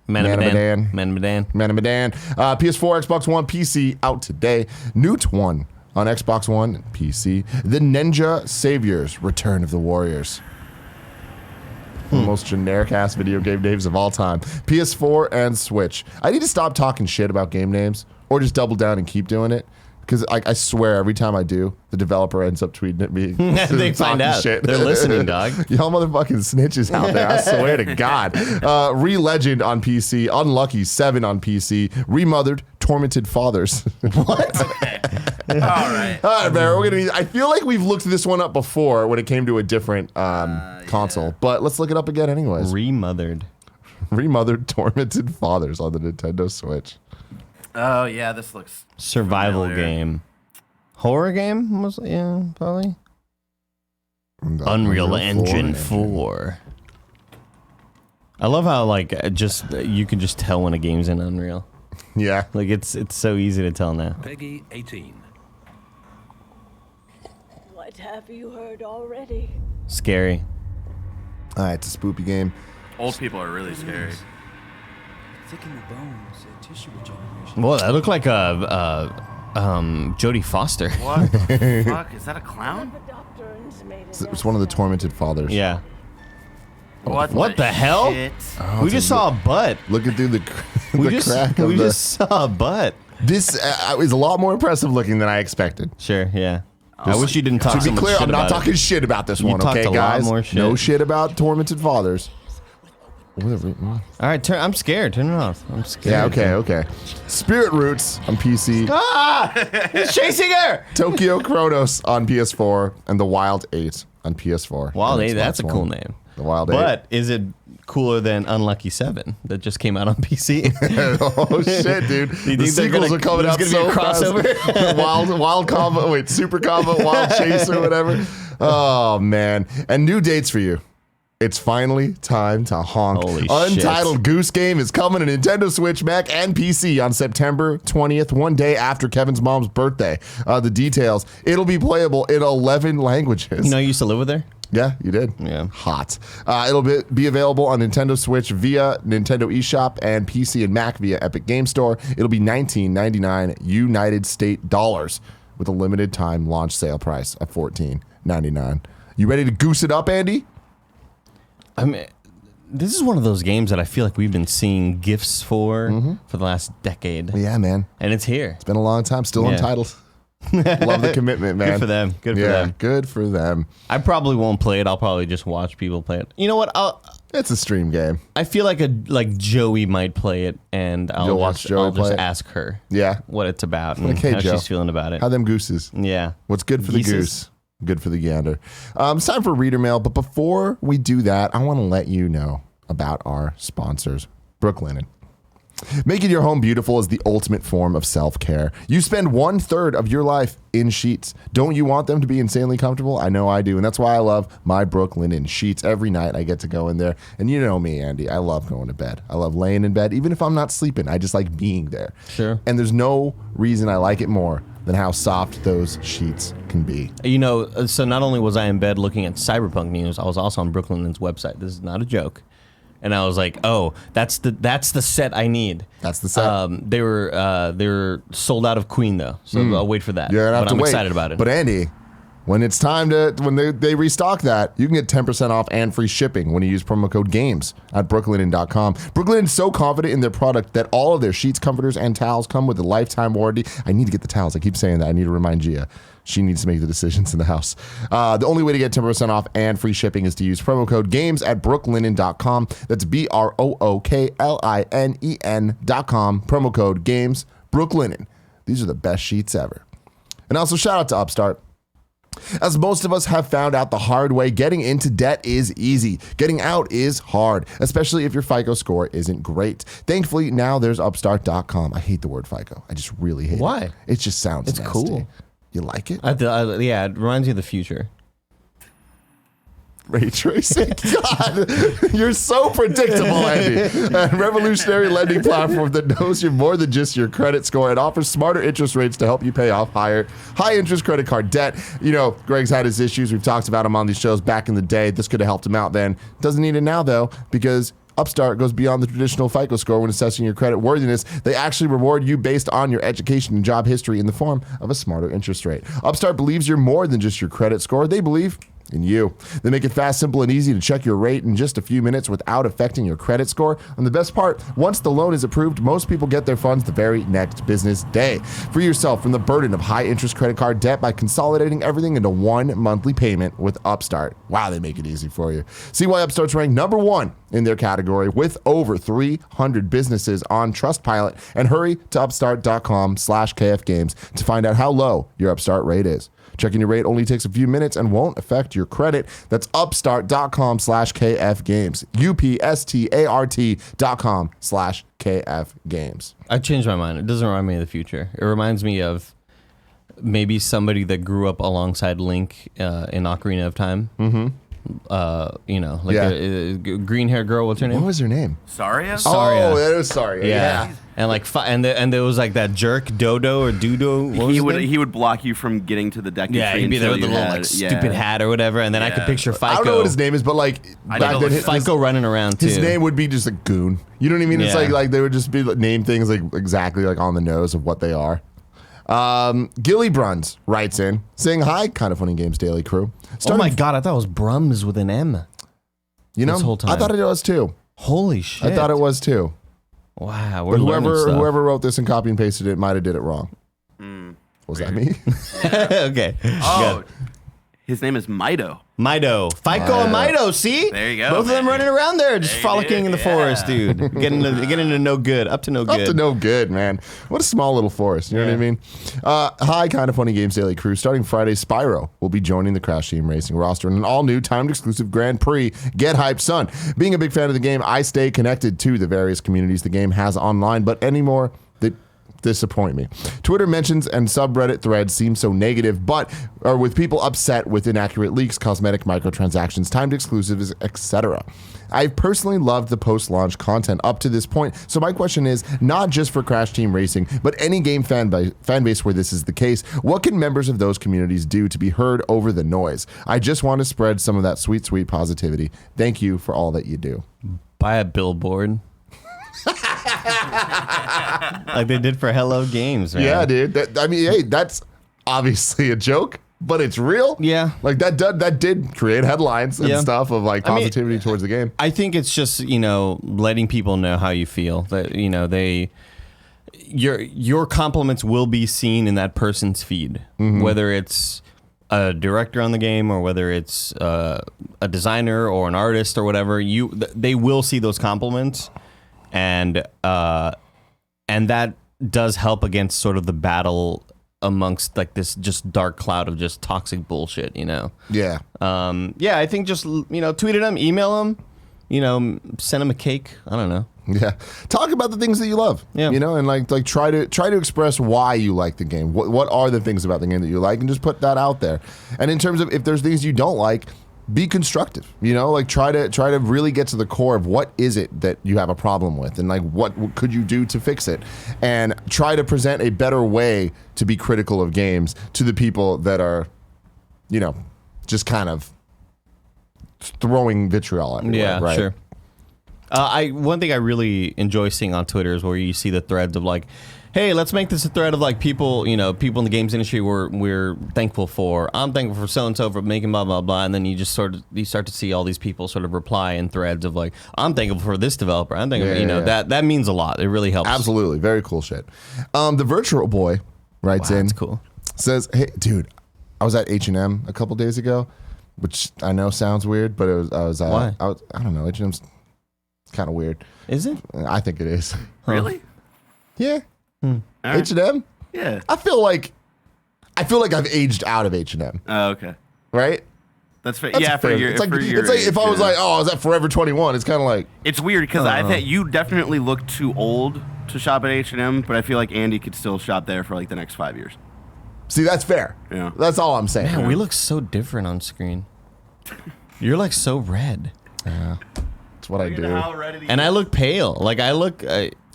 Man of Medan. Medan. PS4, Xbox One, PC out today. Newt 1 on Xbox One and PC. The Ninja Saviors, Return of the Warriors. The most generic ass video game names of all time. PS4 and Switch. I need to stop talking shit about game names or just double down and keep doing it. Because I swear every time I do, the developer ends up tweeting at me. They find out. Shit. They're listening, dog. Y'all motherfucking snitches out there. I swear to God. Re-Legend on PC. Unlucky 7 on PC. Remothered Tormented Fathers. What? All right. All right, man. I feel like we've looked this one up before when it came to a different console. But let's look it up again anyways. Remothered. Remothered Tormented Fathers on the Nintendo Switch. Oh, yeah, this looks Survival familiar. game. Horror game? Yeah, probably. Unreal Engine 4. I love how you can just tell when a game's in Unreal. Yeah. Like it's so easy to tell now. Peggy 18. What have you heard already? Scary. All right, it's a spoopy game. Old people are really scary. Thicken the bones, tissue regeneration. Well, that looked like Jodie Foster. What the fuck? Is that a clown? The doctrines made It's one of the Tormented Fathers. Yeah. What the hell? shit? We just saw a butt. Looking through the crack of We the... just saw a butt. This is a lot more impressive looking than I expected. Sure, yeah. I wish you didn't talk To so be much clear, shit I'm not about talking it. shit about this You one, talked okay, a lot guys? more shit. No shit about Tormented Fathers. All right, I'm scared. Turn it off. I'm scared. Yeah, okay. Spirit Roots on PC. Ah! He's chasing her! Tokyo Chronos on PS4. And The Wild 8 on PS4. Wild and 8, Xbox that's a cool One. name. The Wild 8. But is it cooler than Unlucky 7 that just came out on PC? Oh shit, dude! you The think they're sequels gonna- are coming there's out gonna so be a crossover? fast. Wild Combo, Super Combo, Wild Chase or whatever. Oh man! And new dates for you. It's finally time to honk. Holy Untitled shit. Goose Game is coming to Nintendo Switch, Mac, and PC on September 20th, one day after Kevin's mom's birthday. The details: it'll be playable in 11 languages. You know, I used to live with her. Yeah, you did. Yeah. Hot. It'll be available on Nintendo Switch via Nintendo eShop and PC and Mac via Epic Game Store. It'll be $19.99 United States dollars with a limited time launch sale price of $14.99. You ready to goose it up, Andy? I mean, this is one of those games that I feel like we've been seeing gifts for the last decade. Yeah, man. And it's here. It's been a long time. Still Yeah. Untitled. Love the commitment, man. Good for them. Good for them. Good for them. I probably won't play it. I'll probably just watch people play it. You know what? It's a stream game. I feel like Joey might play it, and I'll You'll watch Joey I'll just play it? ask her Yeah. what it's about and Like, hey, how Joe, she's feeling about it. How them gooses? Yeah. What's good for the Geeses. goose? Good for the gander. It's time for reader mail, but before we do that, I want to let you know about our sponsors, Brooklinen. Making your home beautiful is the ultimate form of self-care. You spend 1/3 of your life in sheets. Don't you want them to be insanely comfortable? I know I do, and that's why I love my Brooklinen sheets. Every night I get to go in there, and you know me, Andy. I love going to bed. I love laying in bed, even if I'm not sleeping. I just like being there. Sure. And there's no reason I like it more than how soft those sheets can be. You know, so not only was I in bed looking at Cyberpunk news, I was also on Brooklinen's website. This is not a joke. And I was like, oh, that's the set I need. That's the set. They were sold out of Queen though, so I'll wait for that. You're gonna have but to I'm wait. excited about it. But Andy, when it's time when they restock that, you can get 10% off and free shipping when you use promo code GAMES at Brooklinen.com. Brooklinen is so confident in their product that all of their sheets, comforters, and towels come with a lifetime warranty. I need to get the towels. I keep saying that. I need to remind Gia. She needs to make the decisions in the house. The only way to get 10% off and free shipping is to use promo code GAMES at Brooklinen.com. That's BROOKLINEN.com. Promo code GAMES. Brooklinen. These are the best sheets ever. And also shout out to Upstart. As most of us have found out the hard way, getting into debt is easy. Getting out is hard, especially if your FICO score isn't great. Thankfully, now there's Upstart.com. I hate the word FICO. I just really hate it. Why? It just sounds It's nasty. cool. You like it? Yeah, it reminds me of the future. Ray tracing. God, you're so predictable, Andy. A revolutionary lending platform that knows you more than just your credit score and offers smarter interest rates to help you pay off high interest credit card debt. You know, Greg's had his issues. We've talked about him on these shows back in the day. This could have helped him out then. Doesn't need it now, though, because Upstart goes beyond the traditional FICO score when assessing your credit worthiness. They actually reward you based on your education and job history in the form of a smarter interest rate. Upstart believes you're more than just your credit score. They believe in you. They make it fast, simple, and easy to check your rate in just a few minutes without affecting your credit score. And the best part, once the loan is approved, most people get their funds the very next business day. Free yourself from the burden of high interest credit card debt by consolidating everything into one monthly payment with Upstart. Wow, they make it easy for you. See why Upstart's ranked #1 in their category with over 300 businesses on Trustpilot, and hurry to upstart.com/kfgames to find out how low your Upstart rate is. Checking your rate only takes a few minutes and won't affect your credit. That's upstart.com/kfgames. upstart.com/kfgames. I changed my mind. It doesn't remind me of the future. It reminds me of maybe somebody that grew up alongside Link in Ocarina of Time. Mm-hmm. Like a green hair girl. What's her name? What was her name? Saria? Saria. Oh, it was Saria. Yeah. And like, and there was like that jerk Dodo or Dudo. What was his name? He would block you from getting to the deck. Yeah, he'd be there with the little like stupid hat or whatever, and then I could picture FICO. I don't know what his name is, but like back then, FICO running around too. His name would be just a goon. You know what I mean? It's Yeah. like they would just be name things like exactly like on the nose of what they are. GillyBrums writes in saying, "Hi, Kind of Funny Games Daily crew. Oh my god, I thought it was Brums with an M. You know, this whole time. I thought it was too. Holy shit! I thought it was too. Wow, But learning stuff. whoever wrote this and copy and pasted it might have did it wrong. Was that me? Okay. Oh, his name is Mido. Mido. FICO and Mido, see? There you go, Both of them man. running around there, just There you frolicking do, in the yeah. forest, dude. Getting into no good. Up to no good. Up to no good, man. What a small little forest. You know what I mean? Hi, Kind of Funny Games Daily crew. Starting Friday, Spyro will be joining the Crash Team Racing roster in an all-new timed exclusive Grand Prix. Get hyped, son. Being a big fan of the game, I stay connected to the various communities the game has online, but anymore that disappoint me. Twitter mentions and subreddit threads seem so negative, but are with people upset with inaccurate leaks, cosmetic microtransactions, timed exclusives, etc. I've personally loved the post-launch content up to this point, so my question is, not just for Crash Team Racing, but any game fan base where this is the case, what can members of those communities do to be heard over the noise? I just want to spread some of that sweet, sweet positivity. Thank you for all that you do. Buy a billboard. Like they did for Hello Games, man. Yeah, dude. Hey, that's obviously a joke, but it's real. Yeah. Like that did create headlines and Yeah. stuff of like positivity towards the game. I think it's just, letting people know how you feel. That, your compliments will be seen in that person's feed, whether it's a director on the game or whether it's a designer or an artist or whatever. They will see those compliments, and that does help against sort of the battle amongst like this just dark cloud of just toxic bullshit, Yeah. I think just, tweet at them, email them, send them a cake. I don't know. Yeah. Talk about the things that you love. Yeah. And like try to express why you like the game. What are the things about the game that you like, and just put that out there. And in terms of if there's things you don't like, be constructive. Like try to really get to the core of what is it that you have a problem with, and like what could you do to fix it, and try to present a better way to be critical of games to the people that are, just kind of throwing vitriol at you. Yeah, right? sure. One thing I really enjoy seeing on Twitter is where you see the threads of like, hey, let's make this a thread of like people, people in the games industry we're thankful for. I'm thankful for so and so for making blah blah blah, and then you start to see all these people sort of reply in threads of like, I'm thankful for this developer. I'm thankful, that means a lot. It really helps. Absolutely, very cool shit. The Virtual Boy writes in. That's cool. Says, hey, dude, I was at H&M a couple days ago, which I know sounds weird, but Why? I don't know. H&M's kind of weird. Is it? I think it is. Really? Yeah. All right. H&M? Yeah. I feel like I've aged out of H&M, Oh, okay. right? That's fair. That's Yeah, fair. for your. It's like, for your it's like if age, I was yeah. like, oh, I was at Forever 21. It's kind of like, It's weird because I think you definitely look too old to shop at H&M, but I feel like Andy could still shop there for like the next 5 years. see, that's fair. Yeah. That's all I'm saying. Man, we look so different on screen. You're like so red. That's what I do. And I look pale. Like I look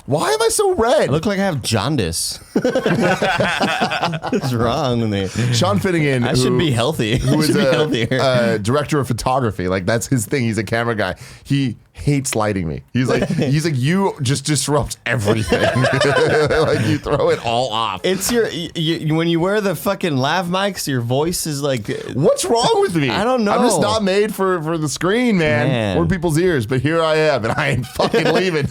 Why am I so red? I look like I have jaundice. What's wrong with me? Sean Finnegan, I should be healthy. who I is should be healthier. a director of photography. Like that's his thing. He's a camera guy. He hates lighting me. He's like you just disrupt everything. Like you throw it all off. It's when you wear the fucking lav mics, your voice is like. What's wrong with me? I don't know. I'm just not made for the screen, man. Or people's ears. But here I am, and I ain't fucking leaving.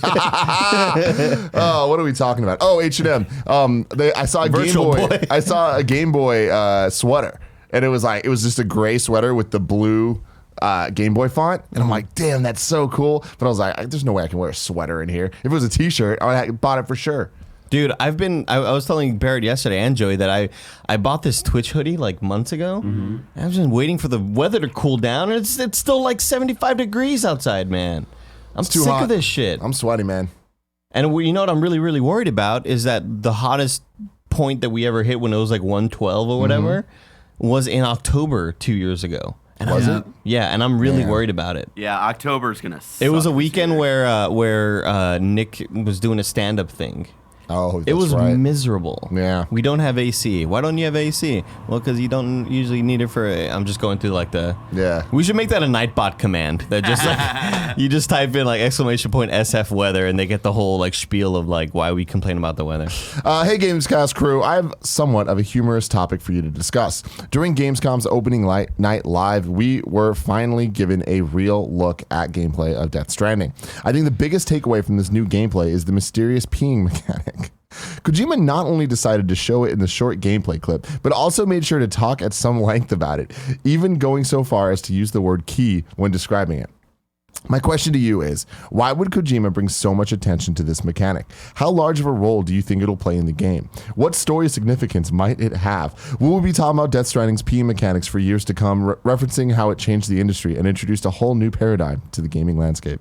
Oh, what are we talking about? Oh, H&M. I saw a Virtual Game Boy. Boy. I saw a Game Boy sweater, and it was just a gray sweater with the blue Game Boy font, and I'm like, damn, that's so cool. But I was like, there's no way I can wear a sweater in here. If it was a T-shirt, I would have bought it for sure. Dude, I was telling Barrett yesterday and Joey that I bought this Twitch hoodie like months ago. Mm-hmm. I was just waiting for the weather to cool down, and it's still like 75 degrees outside, man. I'm Too sick hot. of this shit. I'm sweaty, man. And you know what I'm really, really worried about is that the hottest point that we ever hit when it was like 112 or whatever was in October 2 years ago. And Was it? Yeah, and I'm really Man. worried about it. Yeah, October's gonna suck It was a this weekend year. where Nick was doing a stand-up thing. Oh, that's It was right. miserable. Yeah. We don't have AC. Why don't you have AC? Well, because you don't usually need it for. I'm just going through like the. Yeah. We should make that a Nightbot command. That just like you just type in like !SF weather and they get the whole like spiel of like why we complain about the weather. Hey, Gamescast crew. I have somewhat of a humorous topic for you to discuss. During Gamescom's opening night live, we were finally given a real look at gameplay of Death Stranding. I think the biggest takeaway from this new gameplay is the mysterious peeing mechanic. Kojima not only decided to show it in the short gameplay clip, but also made sure to talk at some length about it, even going so far as to use the word key when describing it. My question to you is, why would Kojima bring so much attention to this mechanic? How large of a role do you think it'll play in the game? What story significance might it have? Will we be talking about Death Stranding's peeing mechanics for years to come, referencing how it changed the industry and introduced a whole new paradigm to the gaming landscape?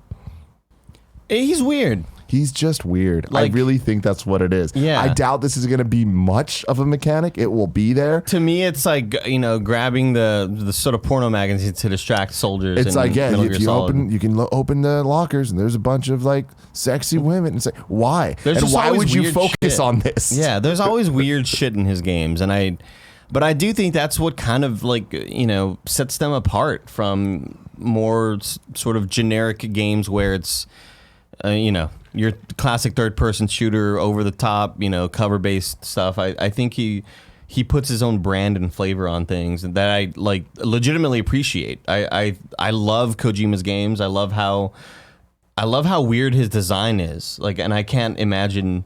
He's weird. He's just weird. Like- I really think that's what it is. Yeah. I doubt this is going to be much of a mechanic. It will be there. To me, it's like grabbing the sort of porno magazines to distract soldiers. It's in like, yeah, Metal if Gear you Solid. open the lockers and there's a bunch of like sexy women. And it's like, why? There's And just why always would you weird focus shit. on this? Yeah, there's always weird shit in his games, but I do think that's what kind of like sets them apart from more sort of generic games where it's your classic third-person shooter, over the top, cover-based stuff. I think he puts his own brand and flavor on things that I like legitimately appreciate. I love Kojima's games. I love how weird his design is. Like, and I can't imagine.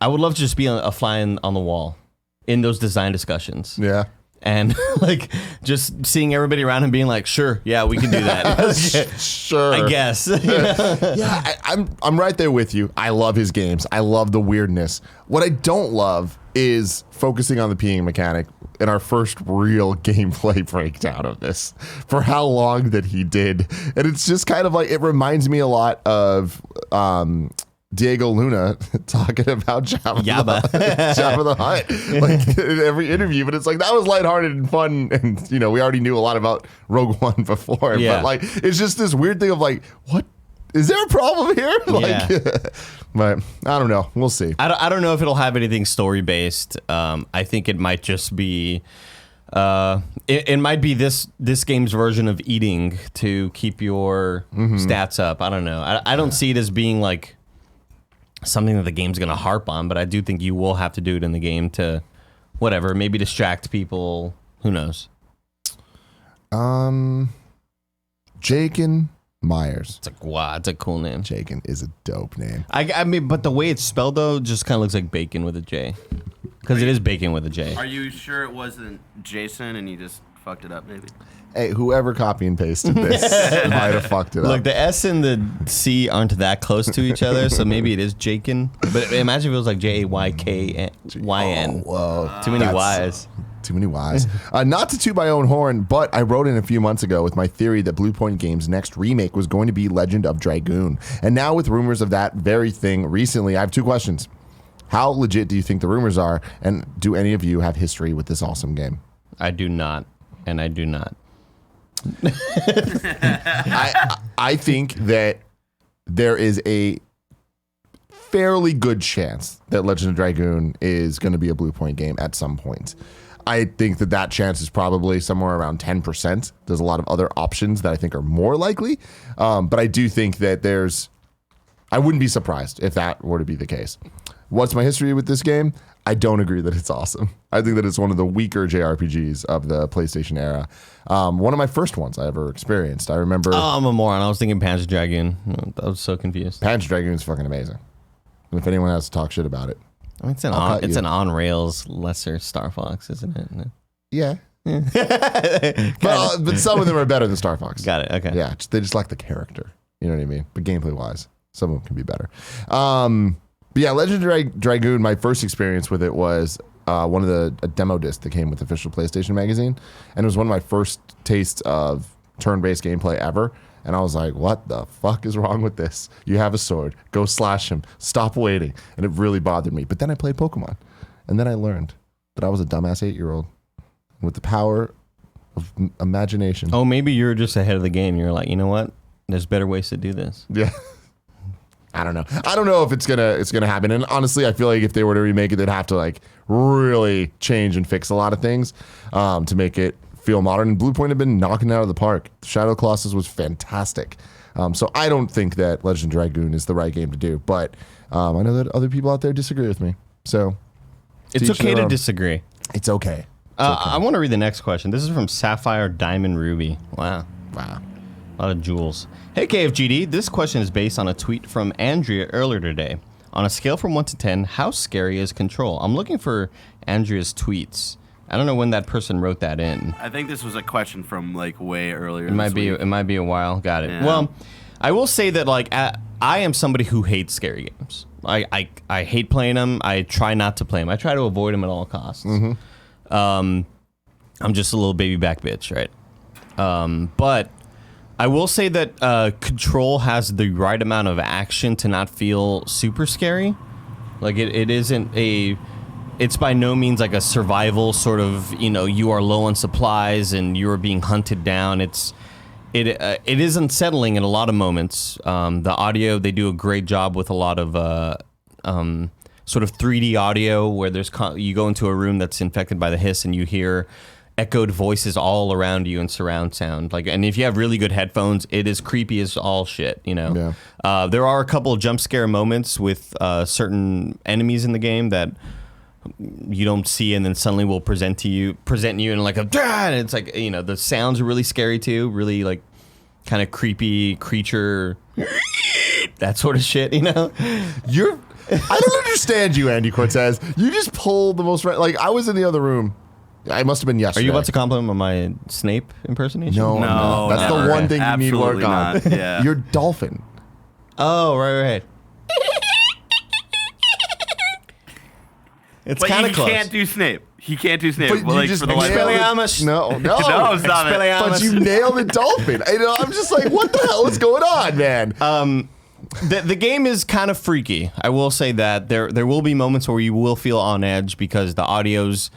I would love to just be a fly on the wall in those design discussions. Yeah. And like just seeing everybody around him being like, sure, yeah, we can do that. Sure. I guess. Yeah, I'm right there with you. I love his games. I love the weirdness. What I don't love is focusing on the peeing mechanic in our first real gameplay breakdown of this for how long that he did. And it's just kind of like, it reminds me a lot of Diego Luna talking about Jabba the Hutt, like in every interview. But it's like, that was lighthearted and fun, and we already knew a lot about Rogue One before. Yeah. But like, it's just this weird thing of like, what is there a problem here? Like, but I don't know. We'll see. I don't know if it'll have anything story based. I think it might just be It might be this game's version of eating to keep your stats up. I don't know. I don't see it as being like something that the game's going to harp on, but I do think you will have to do it in the game to, whatever, maybe distract people. Who knows? Jacon Meyers. It's like, wow, it's a cool name. Jacon is a dope name. I mean, but the way it's spelled, though, just kind of looks like bacon with a J. Because it is bacon with a J. Are you sure it wasn't Jason and you just fucked it up, maybe? Hey, whoever copy and pasted this might have fucked it up. Look, the S and the C aren't that close to each other, so maybe it is Jacon. But imagine if it was like Jaykyn. Whoa. Too many Y's. Too many Y's. Not to toot my own horn, but I wrote in a few months ago with my theory that Blue Point Games' next remake was going to be Legend of Dragoon. And now with rumors of that very thing recently, I have two questions. How legit do you think the rumors are? And do any of you have history with this awesome game? I do not, and I do not. I think that there is a fairly good chance that Legend of Dragoon is going to be a Blue Point game at some point. I think that chance is probably somewhere around 10%. There's a lot of other options that I think are more likely. But I do think that I wouldn't be surprised if that were to be the case. What's my history with this game? I don't agree that it's awesome. I think that it's one of the weaker JRPGs of the PlayStation era. One of my first ones I ever experienced. I remember... Oh, I'm a moron. I was thinking Panzer Dragoon. I was so confused. Panzer Dragoon is fucking amazing. And if anyone has to talk shit about it, I mean, it's an on-rails lesser Star Fox, isn't it? yeah. but some of them are better than Star Fox. Got it. Okay. Yeah, they just lack the character. You know what I mean? But gameplay-wise, some of them can be better. But yeah, Legend of Dragoon, my first experience with it was one of a demo disc that came with official PlayStation magazine. And it was one of my first tastes of turn-based gameplay ever. And I was like, what the fuck is wrong with this? You have a sword. Go slash him. Stop waiting. And it really bothered me. But then I played Pokemon. And then I learned that I was a dumbass 8-year-old with the power of imagination. Oh, maybe you're just ahead of the game. You're like, you know what? There's better ways to do this. Yeah. I don't know. I don't know if it's gonna happen. And honestly, I feel like if they were to remake it, they'd have to like really change and fix a lot of things to make it feel modern. And Blue Point had been knocking it out of the park. Shadow of the Colossus was fantastic. So I don't think that Legend of Dragoon is the right game to do. But I know that other people out there disagree with me. So it's okay to disagree. It's okay. I want to read the next question. This is from Sapphire Diamond Ruby. Wow. A lot of jewels. Hey, KFGD. This question is based on a tweet from Andrea earlier today. On a scale from 1 to 10, how scary is Control? I'm looking for Andrea's tweets. I don't know when that person wrote that in. I think this was a question from like way earlier. It might be a while. Got it. Yeah. Well, I will say that like I am somebody who hates scary games. I hate playing them. I try not to play them. I try to avoid them at all costs. Mm-hmm. I'm just a little baby back bitch, right? But I will say that Control has the right amount of action to not feel super scary. Like it isn't a... It's by no means like a survival sort of, you are low on supplies and you're being hunted down. It is unsettling in a lot of moments. The audio, they do a great job with a lot of sort of 3D audio where you go into a room that's infected by the hiss and you hear echoed voices all around you and surround sound. And if you have really good headphones, it is creepy as all shit, Yeah. There are a couple of jump scare moments with certain enemies in the game that you don't see and then suddenly will present you in like a and it's like the sounds are really scary too, really like kind of creepy creature, that sort of shit. I don't understand you, Andy Cortez. You just pulled the most like I was in the other room. I must have been yesterday. Are you about to compliment my Snape impersonation? No, that's never. the one thing you need work on. Not. Yeah. You're dolphin. Oh, right. It's kind of close. He can't do Snape. He can't do Snape. But you like, just for the life of it. Expelliarmus. No, No, stop it. but you nailed the dolphin. I'm just like, what the hell is going on, man? The game is kind of freaky. I will say that there will be moments where you will feel on edge because the audio's.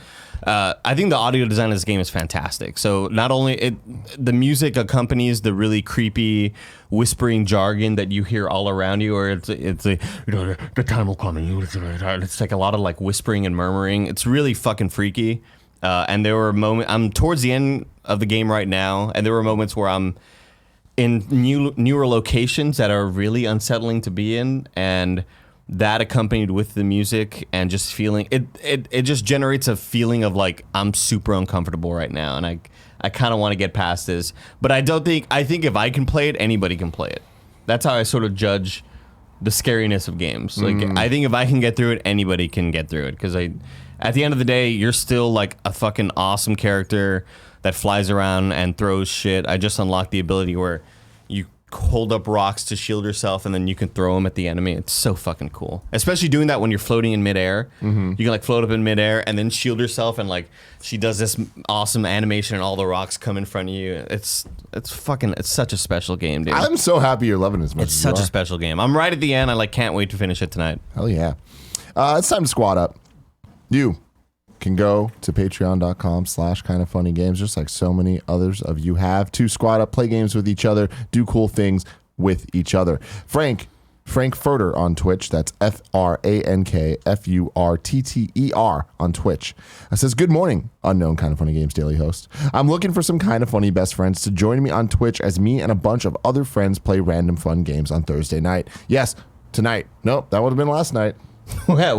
I think the audio design of this game is fantastic. So not only the music accompanies the really creepy whispering jargon that you hear all around you, or it's like, the time will come and it's like a lot of like whispering and murmuring. It's really fucking freaky. And there were moments. I'm towards the end of the game right now, and there were moments where I'm in newer locations that are really unsettling to be in, and that accompanied with the music and just feeling it just generates a feeling of like I'm super uncomfortable right now, and I kind of want to get past this, but I think if I can play it, anybody can play it. That's how I sort of judge the scariness of games. Like I think if I can get through it, anybody can get through it, because at the end of the day, you're still like a fucking awesome character that flies around and throws shit. I just unlocked the ability where you hold up rocks to shield yourself, and then you can throw them at the enemy. It's so fucking cool, especially doing that when you're floating in midair. You can like float up in midair and then shield yourself, and like she does this awesome animation, and all the rocks come in front of you. It's such a special game, dude. I'm so happy you're loving it as much It's as you such a are. special game. I'm right at the end. I like can't wait to finish it tonight. Hell yeah. It's time to squad up. You can go to patreon.com/kindoffunnygames, just like so many others of you have, to squad up, play games with each other, do cool things with each other. Frankfurter on Twitch. That's FrankFurtter on Twitch. Says, good morning, unknown Kind of Funny Games daily host. I'm looking for some kind of funny best friends to join me on Twitch as me and a bunch of other friends play random fun games on Thursday night. Yes, tonight. Nope, that would have been last night. Yeah,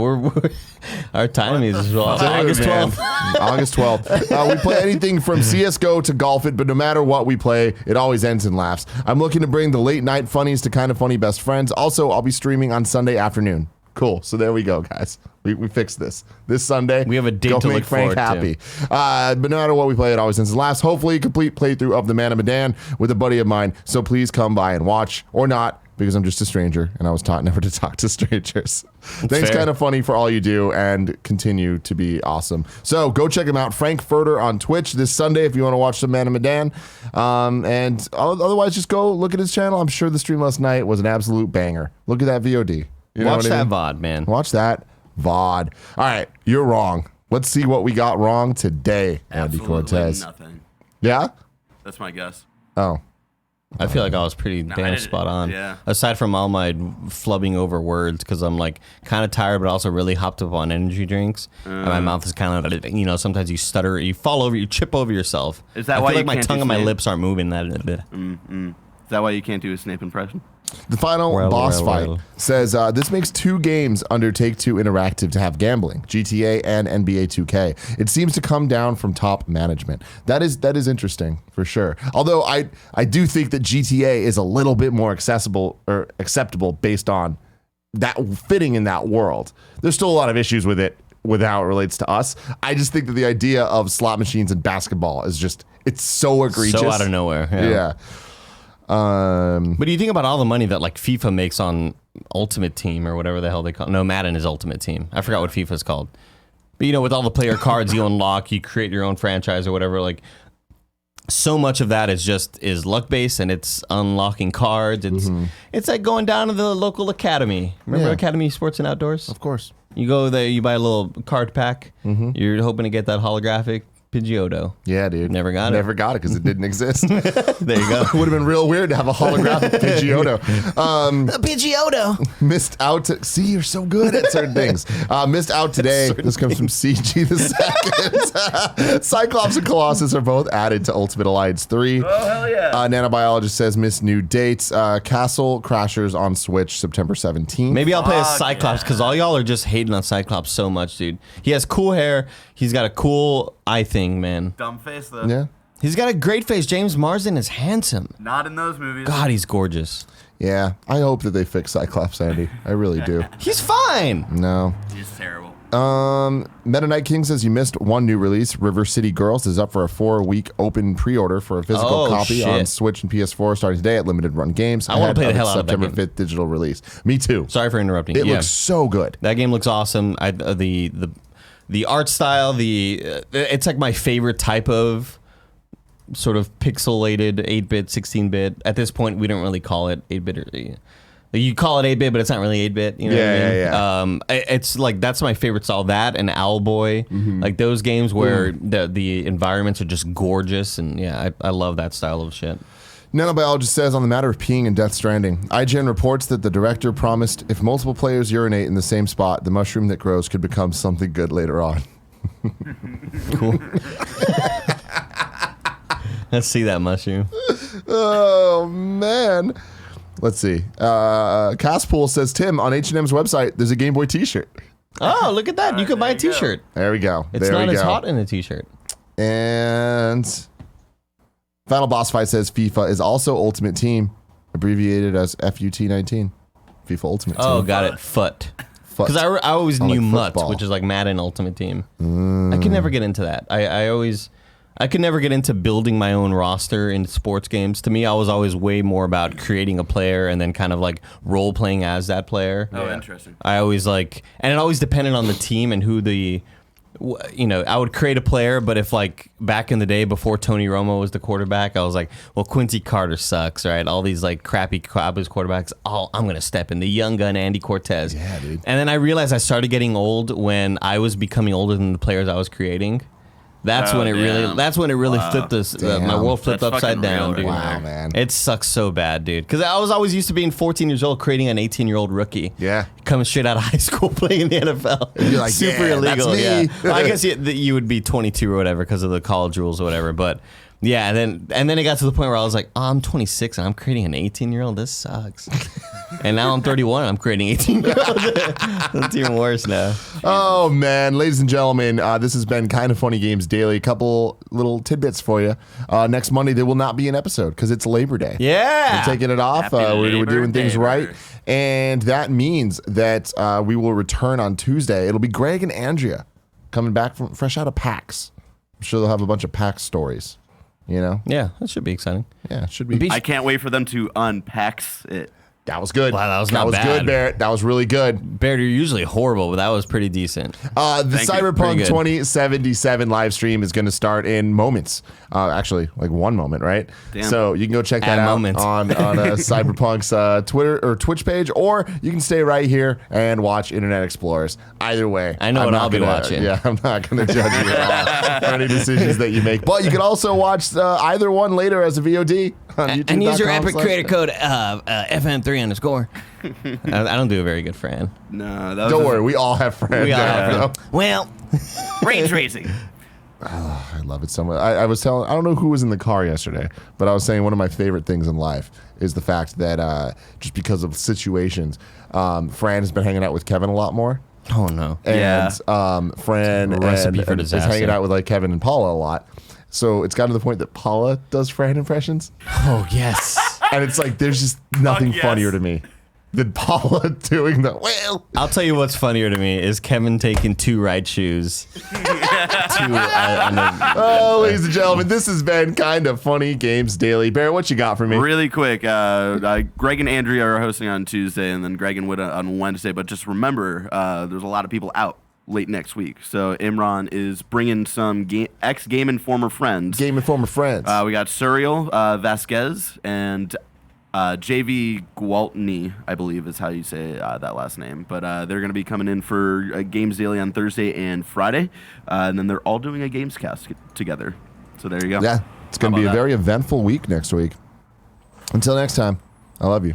our timing is August 12th. August 12th. We play anything from CSGO to Golf It, but no matter what we play, it always ends in laughs. I'm looking to bring the late night funnies to Kind of Funny best friends. Also, I'll be streaming on Sunday afternoon. Cool. So there we go, guys. We fixed this. This Sunday, We have a date go to make look Frank forward happy. But no matter what we play, it always ends in laughs. Hopefully, a complete playthrough of The Man of Medan with a buddy of mine. So please come by and watch, or not, because I'm just a stranger and I was taught never to talk to strangers. Thanks, fair. Kind of Funny, for all you do, and continue to be awesome. So go check him out, Frankfurter on Twitch this Sunday if you want to watch The Man of Medan. And otherwise, just go look at his channel. I'm sure the stream last night was an absolute banger. Look at that VOD. You know Watch what I that mean? VOD, man. Watch that VOD. All right, you're wrong. Let's see what we got wrong today, Andy Absolutely Cortez. nothing. Yeah? That's my guess. Oh. I feel like I was pretty I damn didn't- spot on. yeah. Aside from all my flubbing over words, because I'm like kind of tired, but also really hopped up on energy drinks, and my mouth is kind of, sometimes you stutter, you fall over, you trip over yourself. Is that I why feel you like my can't do tongue and my Snape? lips aren't moving that bit. Is that why you can't do a Snape impression? The final Well, boss well, fight well. says this makes two games under Take-Two Interactive to have gambling, GTA and NBA 2K. It seems to come down from top management. That is interesting for sure. Although I do think that GTA is a little bit more accessible or acceptable based on that fitting in that world. There's still a lot of issues with it with how it relates to us. I just think that the idea of slot machines and basketball is just, it's so egregious. So out of nowhere. Yeah. But do you think about all the money that like FIFA makes on Ultimate Team or whatever the hell they call it? No, Madden is Ultimate Team. I forgot what FIFA's called. But with all the player cards you unlock, you create your own franchise or whatever, like so much of that is luck based, and it's unlocking cards. It's like going down to the local academy. Remember Yeah. Academy Sports and Outdoors? Of course. You go there, you buy a little card pack. You're hoping to get that holographic Pidgeotto. Yeah, dude. Never got it. Never got it because it didn't exist. There you go. Would have been real weird to have a holographic Pidgeotto. Pidgeotto. Missed out. See, you're so good at certain things. Missed out today. This comes from CG the Second. Cyclops and Colossus are both added to Ultimate Alliance 3. Oh, hell yeah. Nanobiologist says missed new dates. Castle Crashers on Switch September 17th. Maybe I'll play as Fuck Cyclops because all y'all are just hating on Cyclops so much, dude. He has cool hair. He's got a cool eye thing, man. Dumb face, though. Yeah. He's got a great face. James Marsden is handsome. Not in those movies. God, he's gorgeous. Yeah. I hope that they fix Cyclops, Andy. I really do. He's fine. No. He's terrible. Meta Knight King says you missed one new release. River City Girls is up for a 4-week open pre-order for a physical Oh, copy shit. on Switch and PS4 starting today at Limited Run Games. I wanna ahead play the of hell its out of that September game. 5th digital release. Me too. Sorry for interrupting. It Yeah. looks so good. That game looks awesome. The art style, it's like my favorite type of sort of pixelated 8-bit, 16-bit. At this point, we don't really call it 8-bit. You call it 8-bit, but it's not really 8-bit. You know what I mean? It's like, that's my favorite style. That and Owlboy, like those games where the environments are just gorgeous. And yeah, I love that style of shit. Nanobiologist says on the matter of peeing in Death Stranding, IGN reports that the director promised if multiple players urinate in the same spot, the mushroom that grows could become something good later on. Cool. Let's see that mushroom. Oh man. Let's see. Castpool says, Tim, on H&M's website, there's a Game Boy t-shirt. Oh, look at that. You could buy a there you go. t-shirt. There we go. It's not as hot in a t-shirt. And Final Boss Fight says FIFA is also Ultimate Team, abbreviated as FUT19. FIFA Ultimate Team. Oh, got it. Foot. Foot. Because I always Like knew Mutt, football. which is like Madden Ultimate Team. I could never get into that. I could never get into building my own roster in sports games. To me, I was always way more about creating a player and then kind of like role playing as that player. Oh, interesting. I always and it always depended on the team and who I would create a player, but if like back in the day before Tony Romo was the quarterback, I was like, well, Quincy Carter sucks, right? All these like crappy Cowboys quarterbacks. Oh, I'm gonna step in the young gun Andy Cortez. Yeah, dude. And then I realized I started getting old when I was becoming older than the players I was creating. That's when it really flipped us. My world flipped That's upside fucking down, real dude. right Wow, man. It sucks so bad, dude. Because I was always used to being 14 years old, creating an 18-year-old rookie. Yeah. Coming straight out of high school, playing in the NFL. And you're like, super yeah, illegal. that's me. Yeah. Well, I guess you would be 22 or whatever because of the college rules or whatever. But yeah, and then it got to the point where I was like, oh, I'm 26 and I'm creating an 18-year-old. This sucks. And now I'm 31 and I'm creating 18-year-olds. That's even worse now. Oh, man. Ladies and gentlemen, this has been Kind of Funny Games Daily. A couple little tidbits for you. Next Monday, there will not be an episode because it's Labor Day. Yeah. We're taking it off. Happy We're Labor doing things Day. right. And that means that we will return on Tuesday. It'll be Greg and Andrea coming back from fresh out of PAX. I'm sure they'll have a bunch of PAX stories. You know? Yeah, that should be exciting. Yeah, it should be. I can't wait for them to unpack it. That was good. Wow, that was not good, bad. Barrett. That was really good. Bear, you're usually horrible, but that was pretty decent. The Thank you. Cyberpunk Pretty good. 2077 live stream is going to start in moments. Actually, like one moment, right? Damn. So you can go check that At out moment. on Cyberpunk's Twitter or Twitch page, or you can stay right here and watch Internet Explorers. Either way, I know I'm what not I'll be gonna- watching. Yeah, I'm not going to judge you at all for any decisions that you make. But you can also watch either one later as a VOD on YouTube. And use your Epic creator code FM3_. I don't do a very good friend. No, that was Don't worry, we all have friends. We all there, have though. Well, Ray tracing. I love it so much. I was telling, I don't know who was in the car yesterday, but I was saying one of my favorite things in life is the fact that just because of situations, Fran has been hanging out with Kevin a lot more. oh no. And Yeah. Fran Recipe for and is disaster. hanging out with like Kevin and Paula a lot. So it's gotten to the point that Paula does Fran impressions. Oh yes. And it's like, there's just nothing yes. funnier to me than Paula doing the, well. I'll tell you what's funnier to me is Kevin taking two right shoes. Oh, ladies and gentlemen, this has been Kind of Funny Games Daily. Barrett, what you got for me? Really quick, Greg and Andrea are hosting on Tuesday, and then Greg and Witta on Wednesday. But just remember, there's a lot of people out late next week. So Imran is bringing some ex-Game Informer friends. Game Informer friends. We got Suriel Vasquez and JV Gwaltney, I believe is how you say that last name. But they're going to be coming in for Games Daily on Thursday and Friday. And then they're all doing a Gamescast together. So there you go. Yeah, it's going to How be a about that? very eventful week next week. Until next time, I love you.